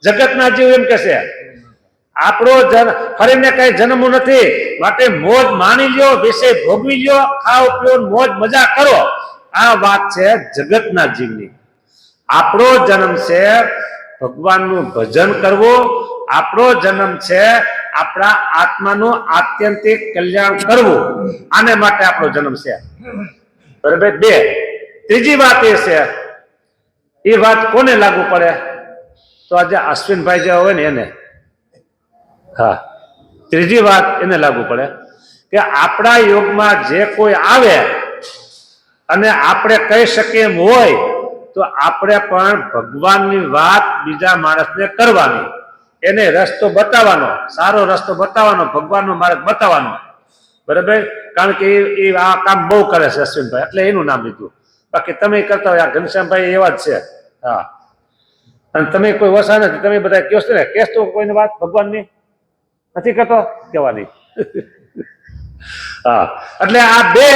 જગતના જીવ એમ કે છે આપણો ફરીને કઈ જન્મવું નથી, માટે મોજ માણી લ્યો, વિષય ભોગવી લ્યો, ખાઓ પીઓ, મોજ મજા કરો. આ વાત છે જગતના જીવની. આપણો જન્મ છે ભગવાનનું ભજન કરવું, આપણો જન્મ છે આપણા આત્માનું આત્યંતિક કલ્યાણ કરવું. આને માટે આપણો જન્મ છે. બરાબર? બે. ત્રીજી વાત એ છે, એ વાત કોને લાગુ પડે? તો આજે અશ્વિનભાઈ જે હોય ને એને. હા, ત્રીજી વાત એને લાગુ પડે કે આપણા યોગમાં જે કોઈ આવે અને આપણે કહી શકીએ એમ હોય તો આપણે પણ ભગવાનની વાત બીજા માણસને કરવાની, એને રસ્તો બતાવવાનો, સારો રસ્તો બતાવવાનો, ભગવાનનો માર્ગ બતાવવાનો. બરાબર? કારણ કે એ આ કામ બહુ કરે છે અશ્વિનભાઈ, એટલે એનું નામ લીધું. બાકી તમે કરતા હોય, આ ઘનશ્યામભાઈ એવા જ છે. હા, અને તમે કોઈ ઓછા નથી, તમે બધા કહો છો ને, કહેશ તો કોઈને વાત ભગવાનની નથી કરતો કહેવાની. હા, એટલે આ બે.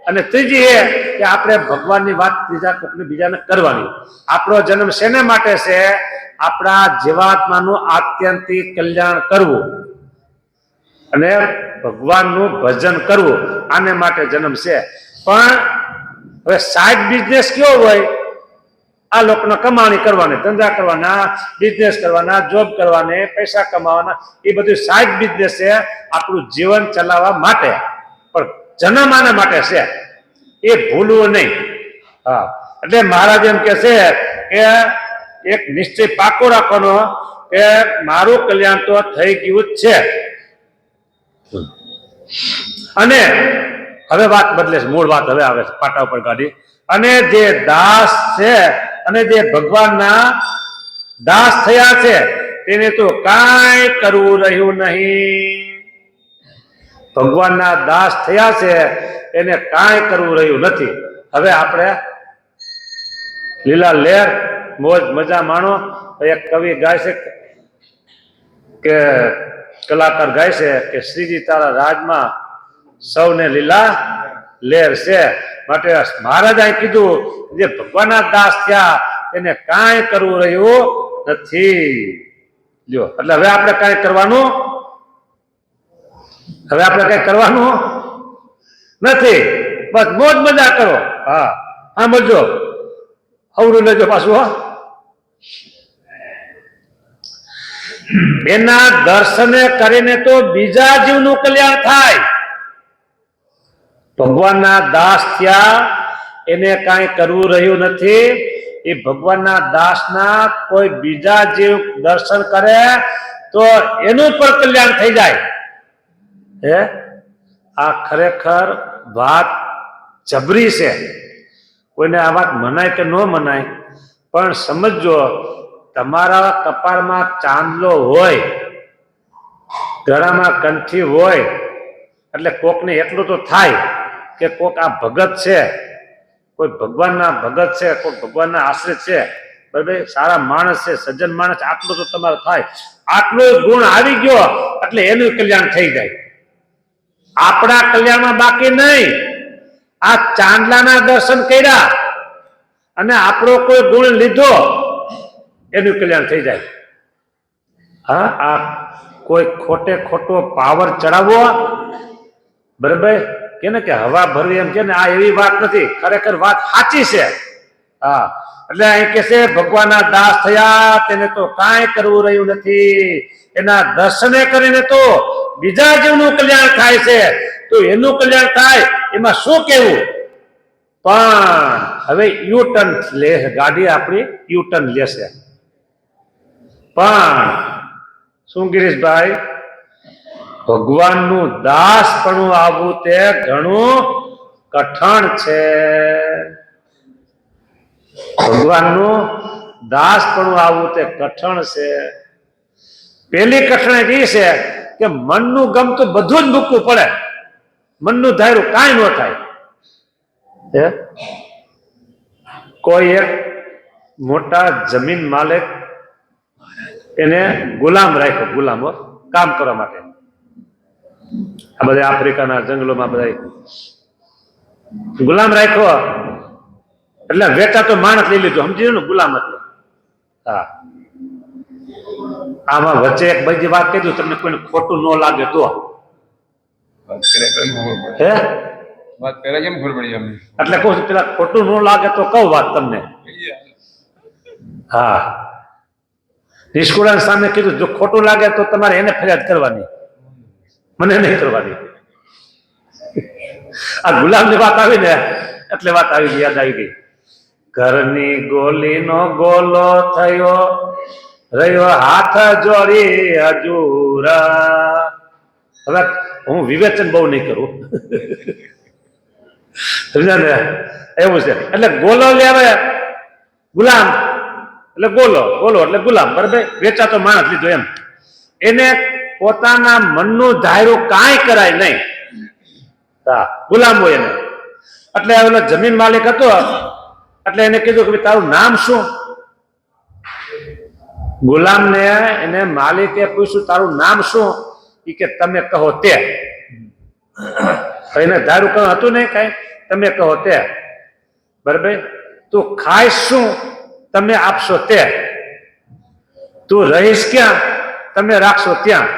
અને ત્રીજી એ કે આપણે ભગવાનની વાત બીજાને કરવાની. આપણો જન્મ શેને માટે છે? આપણા જીવાત્માનું આત્યંતિક કલ્યાણ કરવું અને ભગવાનનું ભજન કરવું, આને માટે જન્મ છે. પણ હવે સાઈડ બિઝનેસ કેવો હોય? આ લોકોને કમાણી કરવાની, ધંધા કરવાના, બિઝનેસ કરવાના, જોબ કરવાની, પૈસા કમાવાના, એ બધું સાઈડ બિઝનેસ છે આપણું જીવન ચલાવવા માટે. પણ જન્મ આના માટે છે, એ ભૂલવું નહીં. હા, એટલે મહારાજ એમ કે છે કે એક નિશ્ચય પાકો રાખવાનો કે મારું કલ્યાણ તો થઈ ગયું જ છે. અને હવે વાત બદલે છે, મૂળ વાત હવે આવે છે પાટા ઉપર કાઢી. અને જે દાસ છે અને જે ભગવાનના દાસ થયા છે તેને તો કાંઈ કરવું રહ્યું નહીં. ભગવાનના દાસ થયા છે એને કાંઈ કરવું રહ્યું નથી. હવે આપણે લીલા લહેર મોજ મજા માણો. એક કવિ ગાય છે કે કલાકાર ગાય છે કે શ્રીજી તારા રાજમાં સૌને લીલા લહેર છે. માટે મહારાજાએ કીધું જે ભગવાનના દાસ થયા એને કાંઈ કરવું રહ્યું નથી. જો એટલે હવે આપણે કાંઈ કરવાનું, હવે આપણે કઈ કરવાનું નથી, બસ મોજ મજા કરો. હા સાંભળજો, અવરું લેજો પાછું. હો, એના દર્શને કરીને તો બીજા જીવનું કલ્યાણ થાય. ભગવાનના દાસ થયા એને કાંઈ કરવું રહ્યું નથી. એ ભગવાનના દાસના કોઈ બીજા જીવ દર્શન કરે તો એનું પણ કલ્યાણ થઈ જાય. હે, આ ખરેખર વાત જબરી છે. કોઈને આ વાત મનાય કે ન મનાય, પણ સમજો, તમારા કપાળમાં ચાંદલો હોય, ગળામાં કંઠી હોય, એટલે કોકને એટલું તો થાય કે કોક આ ભગત છે, કોઈ ભગવાનના ભગત છે, કોઈ ભગવાનના આશ્રિત છે, બરાબર, સારા માણસ છે, સજ્જન માણસ, આટલું તો તમારે થાય. આટલો ગુણ આવી ગયો એટલે એનું કલ્યાણ થઈ જાય. આપણા કલ્યાણમાં બાકી નહીં. આ ચાંદલાના દર્શન કર્યા અને આપણો કોઈ ગુણ લીધો એનું કલ્યાણ થઈ જાય. હા, આ કોઈ ખોટે ખોટો પાવર ચડાવવો, બરાબર, કે ને કે હવા ભરવી એમ કે ને, આ એવી વાત નથી. ખરેખર વાત સાચી છે. હા, એટલે અહીં કે છે ભગવાનના દાસ થયા તેને તો કાંઈ કરવું રહ્યું નથી. એના દર્શને કરીને તો બીજા જીવનું કલ્યાણ થાય છે. તો એનું કલ્યાણ થાય એમાં શું કેવું? પણ હવે યુટર્ન લે, ગાડી આપણી યુટર્ન લેશે. પણ શું ગિરીશભાઈ, ભગવાનનું દાસપણું આવવું તે ઘણું કઠણ છે. ભગવાનનું દાસપણું આવવું તે કઠણ છે. પેલી કઠણ એ છે કે મનનું ગમતું બધું જ મૂકવું પડે. મનનું ધાર્યું કાંઈ ન થાય. કોઈ એક મોટા જમીન માલિક એને ગુલામ રાખ્યો, ગુલામ કામ કરવા માટે. આ બધા આફ્રિકાના જંગલોમાં બધા ગુલામ રાખ્યો, એટલે વેચાતો માણસ લઈ લીધો. સમજી ને, ગુલામ એટલે. હા, આમાં વચ્ચે એક બીજી વાત કહી દઉં, તમને કોઈને ખોટું ન લાગે તો. હે, વાત પહેલા કેમ ખબર પડી અમને? એટલે કહું છું, પેલા ખોટું ન લાગે તો કહું વાત તમને. હા, નિષ્કુળાની સામે કીધું જો ખોટું લાગે તો તમારે એને ફરિયાદ કરવાની, મને નહીં કરવાની. આ ગુલામની વાત આવી ને એટલે વાત આવી ગઈ, યાદ આવી ગઈ. ઘરની ગોલીનો ગોલો થયો, રહ્યો હાથ જોડી હજુરા. હવે હું વિવેચન બહુ નહીં કરું, સમજ્યા ને? એવું છે. એટલે ગોલો લેવે ગુલામ એટલે ગોલો, ગોલો એટલે ગુલામ, બરાબર, વેચાતો માણસ લીધો એમ. એને પોતાના મનનું ધાર્યું કાંઈ કરાય નહીં. હા, ગુલામ હોય એને. એટલે ઓલો જમીન માલિક હતો, એટલે એને કીધું કે તારું નામ શું? ગુલામને એને માલિકે પૂછ્યું તારું નામ શું? એ કે તમે કહો તે. એને ધારું કહું હતું નહીં કઈ, તમે કહો તે, બરાબર. તું ખાઈશ શું? તમે આપશો તે. તું રહીશ ક્યાં? તમે રાખશો ત્યાં.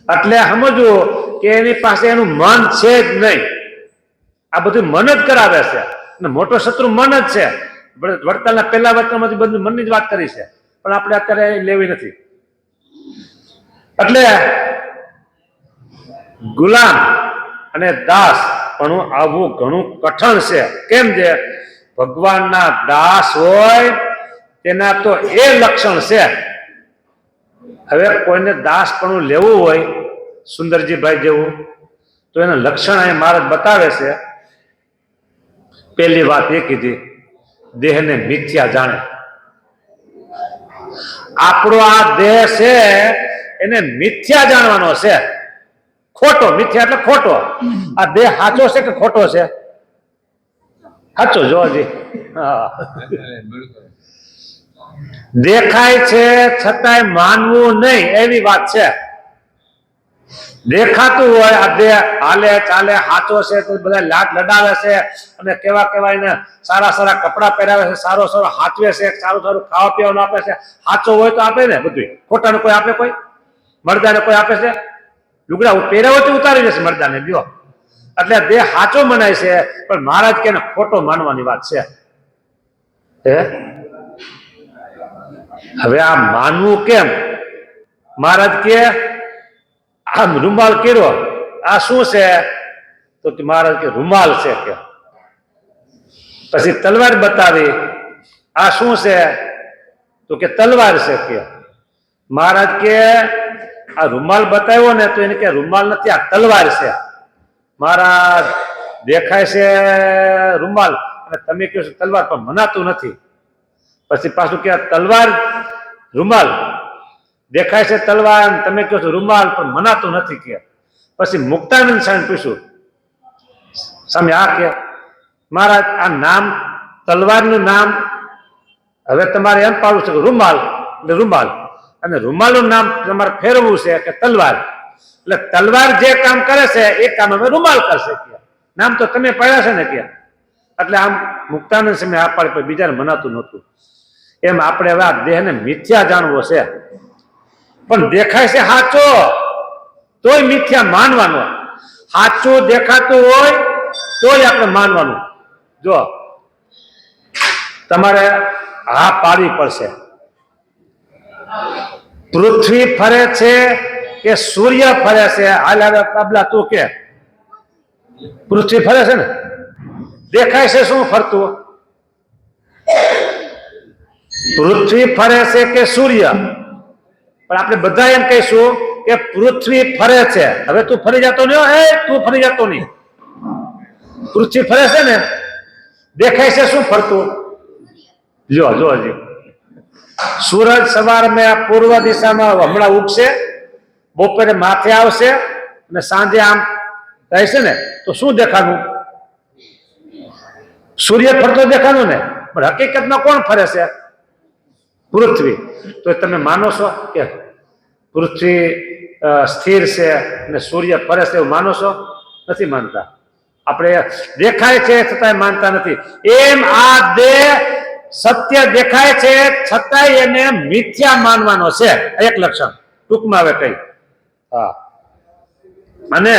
એટલે સમજવું કે એની પાસે એનું મન છે જ નહીં. આ બધું મન જ કરાવે છે, અને મોટો શત્રુ મન જ છે. વડતાલના પહેલા વચનમાંથી બધું મનની જ વાત કરી છે, પણ આપણે અત્યારે લેવી નથી. એટલે ગુલામ અને દાસ પણ આવવું ઘણું કઠણ છે. કેમ છે? ભગવાનના દાસ હોય તેના તો એ લક્ષણ છે. હવે કોઈને દાસ પણ લેવું હોય, સુંદરજીભાઈ જેવું, તો એના લક્ષણ અહીં મહારાજ બતાવે છે. પહેલી વાત એ કીધી, દેહને મિથ્યા જાણે. આપણો આ દેહ છે એને મિથ્યા જાણવાનો છે, ખોટો. મિથ્યા એટલે ખોટો. આ દેહ સાચો છે કે ખોટો છે? સાચો જોજી. હા, બિલકુલ. દેખાય છે છતાંય માનવું નહીં એવી વાત છે. દેખાતું હોય આ દેહ હાલે ચાલે સાચો છે તો બધા લાટ લડાવે છે અને કેવા કેવા એને સારા સારા કપડા પહેરાવે છે, સારો સારો હાચવે છે, સારું સારું ખાવા પીવાનું આપે છે. સાચો હોય તો આપે ને બધું. ખોટાને કોઈ આપે? કોઈ મરદાને કોઈ આપે છે? લુગડા પહેરાવો તો ઉતારી જશે મરદાને, લ્યો. એટલે દેહ સાચો મનાય છે, પણ મહારાજ કે ખોટો માનવાની વાત છે. હવે આ માનવું કેમ? મહારાજ કે આમ રૂમાલ કર્યો, આ શું છે? તો મહારાજ કે રૂમાલ છે. કે પછી તલવાર બતાવી, આ શું છે? તો કે તલવાર છે. કે મહારાજ કે આ રૂમાલ બતાવ્યો ને તો એને કે રૂમાલ નથી, આ તલવાર છે. મહારાજ દેખાય છે રૂમાલ અને તમે કહો છો તલવાર, પણ મનાતું નથી. પછી પાછું કે તલવાર રૂમાલ, દેખાય છે તલવાર, તમે કહો છો રૂમાલ, પણ મનાતું નથી. કે પછી મુક્તાનંદ સ્વામી પૂછ્યું, સામે આ કે મહારાજ આ નામ તલવારનું નામ હવે તમારે એમ પાડવું છે કે રૂમાલ એટલે રૂમાલ, અને રૂમાલનું નામ તમારે ફેરવવું છે કે તલવાર. એટલે તલવાર જે કામ કરે છે એ કામ હવે રૂમાલ કરશે. કે નામ તો તમે પાડ્યા છે ને. કે એટલે આમ મુક્તાનંદ સમય આ પાડે, બીજાને મનાતું નહોતું. એમ આપણે હવે આ દેહને મિથ્યા જાણવો છે, પણ દેખાય છે સાચો તોય મિથ્યા માનવાનો. સાચું દેખાતું હોય તોય આપણે માનવાનું. જો તમારે હા પાડવી પડશે. પૃથ્વી ફરે છે કે સૂર્ય ફરે છે? હાલ હવે તબલા તું કે પૃથ્વી ફરે છે ને, દેખાય છે શું ફરતું? પૃથ્વી ફરે છે કે સૂર્ય? પણ આપણે બધા એમ કહીશું કે પૃથ્વી ફરે છે. હવે તું ફરી જતો નહીં, તું ફરી જતો નહીં. પૃથ્વી ફરે છે ને, દેખાય છે શું ફરતું? જો જો સૂરજ સવાર મેં પૂર્વ દિશામાં હમણાં ઉગશે, બપોરે માથે આવશે અને સાંજે આમ થાય છે ને, તો શું દેખાનું? સૂર્ય ફરતો દેખાનું ને. પણ હકીકતમાં કોણ ફરે છે? પૃથ્વી. તો તમે માનો છો કે પૃથ્વી સ્થિર છે અને સૂર્ય ફરે છે એવું માનો છો? નથી માનતા. આપણે દેખાય છે છતાંય માનતા નથી. એમ આ દેહ સત્ય દેખાય છે છતાંય એને મિથ્યા માનવાનો છે. એક લક્ષણ ટૂંકમાં હવે કઈ. હા, અને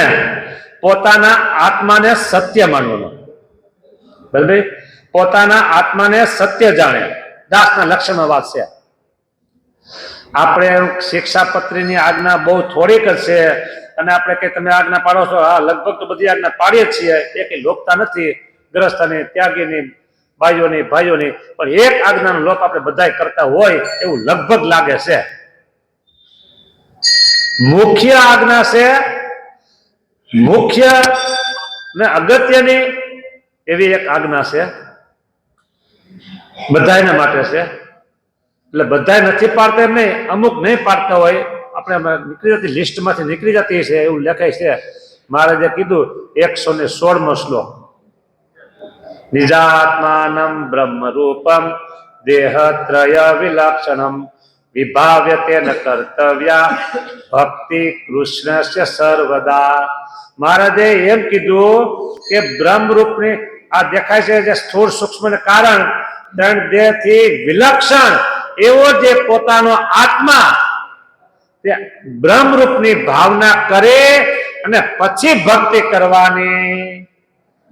પોતાના આત્માને સત્ય માનવાનો. બરાબર? પોતાના આત્માને સત્ય જાણે. દાસના લક્ષણમાં વાત છે. આપણે શિક્ષાપત્રીની આજ્ઞા બહુ થોડીક જ છે, અને આપણે કઈ તમે આજ્ઞા પાડો છો? હા, લગભગ તો બધી આજ્ઞા પાડીએ છીએ. એ કઈ લોકતા નથી, ગ્રસ્થની, ત્યાગીની, ભાઈઓની. પણ એક આજ્ઞાનો લોપ આપણે બધા કરતા હોય એવું લગભગ લાગે છે. મુખ્ય આજ્ઞા છે, મુખ્ય ને અગત્યની એવી એક આજ્ઞા છે, બધાના માટે છે. એટલે બધા નથી પાડતા એમ નહીં, અમુક નહીં પાડતા હોય. આપણે નીકળી જતી લિસ્ટમાંથી નીકળી જતી છે એવું લખાય છે. મહારાજે કીધું 116મો શ્લોક, નિજાત્માનમ બ્રહ્મ રૂપમ દેહત્રય વિલક્ષણમ વિભાવ્યતે ન કર્તવ્યા ભક્તિ કૃષ્ણસ્ય સર્વદા. મહારાજે એમ કીધું કે બ્રહ્મરૂપની આ દેખાય છે જે સ્થૂળ સૂક્ષ્મ કારણ ત્રણ દેહ થી વિલક્ષણ એવો જે પોતાનો આત્મા તે બ્રહ્મરૂપની ભાવના કરે અને પછી ભક્તિ કરવાની.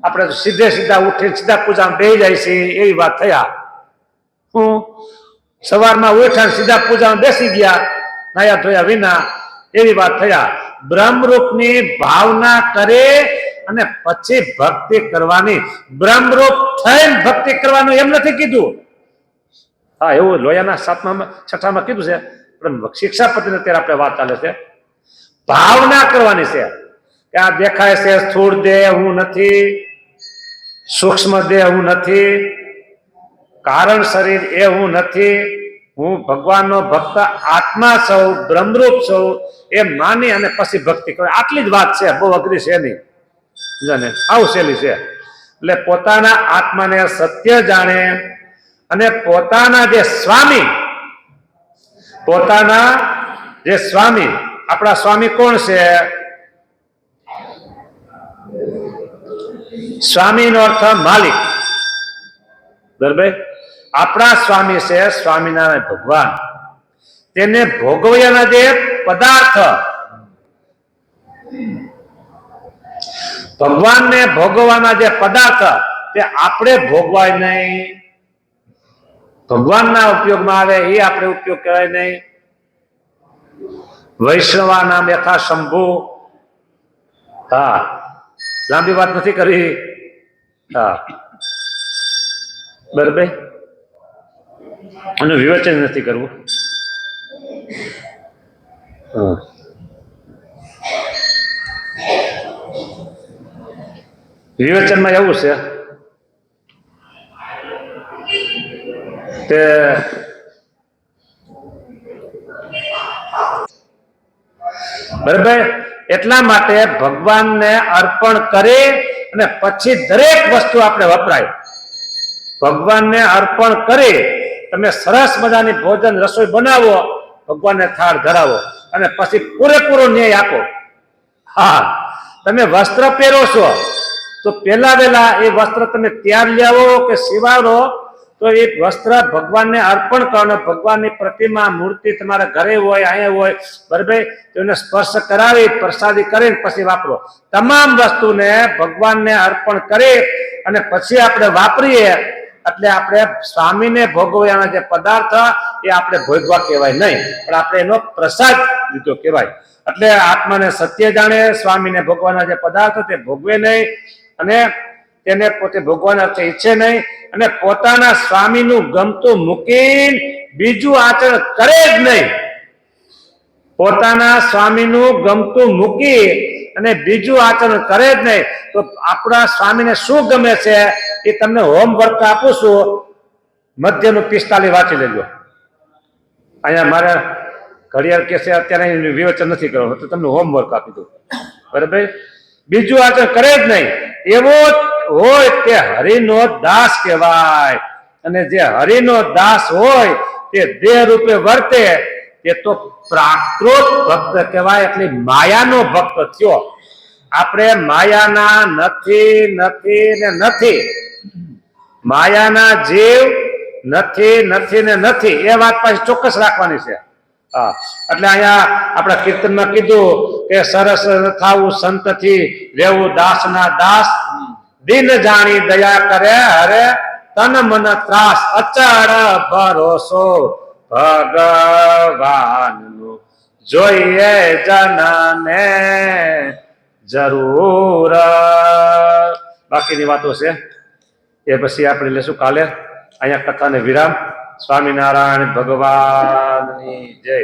આપણે તો સીધા ઉઠી સીધા પૂજામાં બેસી જાય છે એવી વાત થયા. હું સવારમાં ઉઠ્યા સીધા પૂજામાં બેસી ગયા નાયા ધોયા વિના, એવી વાત થયા. બ્રહ્મરૂપની ભાવના કરે અને પછી ભક્તિ કરવાની. બ્રહ્મરૂપ થઈને ભક્તિ કરવાનું એમ નથી કીધું. હા, એવું લોયાના 7મા 6માં કીધું છે, પણ શિક્ષાપતિને અત્યારે આપણે વાત ચાલે છે. ભાવના કરવાની છે. કે આ દેખાય છે સ્થૂળ દેહ હું નથી, સૂક્ષ્મ દેહ હું નથી, કારણ શરીર એ હું નથી, હું ભગવાનનો ભક્ત આત્મા છું, બ્રહ્મરૂપ છું, એ માની અને પછી ભક્તિ કરે. આટલી જ વાત છે, બહુ અઘરી છે નહીં. જાને આવું સહેલી છે. એટલે પોતાના આત્માને સત્ય જાણે અને પોતાના જે સ્વામી, આપણા સ્વામી કોણ છે? સ્વામીનો અર્થ માલિક, બરાબર? આપણા સ્વામી છે સ્વામિનારાયણ ભગવાન. તેને ભોગવ્યાના જે પદાર્થ, ભગવાનને ભોગવવાના જે પદાર્થ, તે આપણે ભોગવાય નહીં. ભગવાનના ઉપયોગમાં આવે એ આપણે ઉપયોગ કરાય નહીં. વૈષ્ણવા નામ યથા શંભુ. હા, લાંબી વાત નથી કરી. હા, બરાબર. અને વિવેચન નથી કરવું. વિવેચનમાં એવું છે કે બરાબર, એટલા માટે ભગવાનને અર્પણ કરે અને પછી દરેક વસ્તુ આપણે વપરાય. ભગવાનને અર્પણ કરે, તમે સરસ મજાની ભોજન રસોઈ બનાવો, ભગવાનને થાળ ધરાવો અને પછી પૂરેપૂરો ન્યાય આપો. હા, તમે વસ્ત્ર પહેરો છો તો પેલા વેલા એ વસ્ત્ર તમે તૈયાર લેવો કે સિવાડો, તો એ વસ્ત્ર ભગવાનને અર્પણ કરો. ભગવાનની પ્રતિમા મૂર્તિ તમારા ઘરે હોય, અહીંયા હોય, બરાબર, તેને સ્પર્શ કરાવી પ્રસાદી કરીને પછી વાપરો. તમામ વસ્તુને ભગવાનને અર્પણ કરી અને પછી આપણે વાપરીએ એટલે આપણે સ્વામીને ભોગવ્યાના જે પદાર્થ એ આપણે ભોગવા કહેવાય નહીં, પણ આપણે એનો પ્રસાદ લીધો કહેવાય. એટલે આત્માને સત્ય જાણે, સ્વામીને ભોગવાના જે પદાર્થ તે ભોગવે નહીં અને તેને પોતે ભોગવાના અર્થે ઈચ્છે નહીં અને પોતાના સ્વામીનું ગમતું મૂકીને બીજું આચરણ કરે જ નહીં. પોતાના સ્વામીનું ગમતું મૂકી અને બીજું આચરણ કરે જ નહીં. તો આપણા સ્વામીને શું ગમે છે એ તમને હોમવર્ક આપું છું. મધ્યનું 45 વાંચી લેજો. અહીંયા મારા ઘડિયાળ કે છે અત્યારે વિવેચન નથી કરવાનું, તો તમને હોમવર્ક આપી દઉં, બરાબર? બીજું આચરણ કરે જ નહીં એવો હોય તે હરિનો દાસ કહેવાય. અને જે હરિનો દાસ હોય તે દેહ રૂપે વર્તે તે તો પ્રાકૃત ભક્ત કહેવાય. એટલે માયાનો ભક્ત થયો. આપણે માયાના નથી નથી ને નથી, માયાના જીવ નથી નથી ને નથી, એ વાત પાછી ચોક્કસ રાખવાની છે. હા, એટલે અહીંયા આપણા કીર્તનમાં કીધું કે સરસ થાવું સંતથી, રહેવું દાસના દાસ, દિન જાણી દયા કરે હરે, તન મન ત્રાસ, અચળ ભરોસો ભગવાનનું, જોઈએ જનને જરૂર. બાકીની વાતો છે એ પછી આપણે લેશું કાલે. અહીંયા કથાને વિરામ. સ્વામિનારાયણ ભગવાનની જય.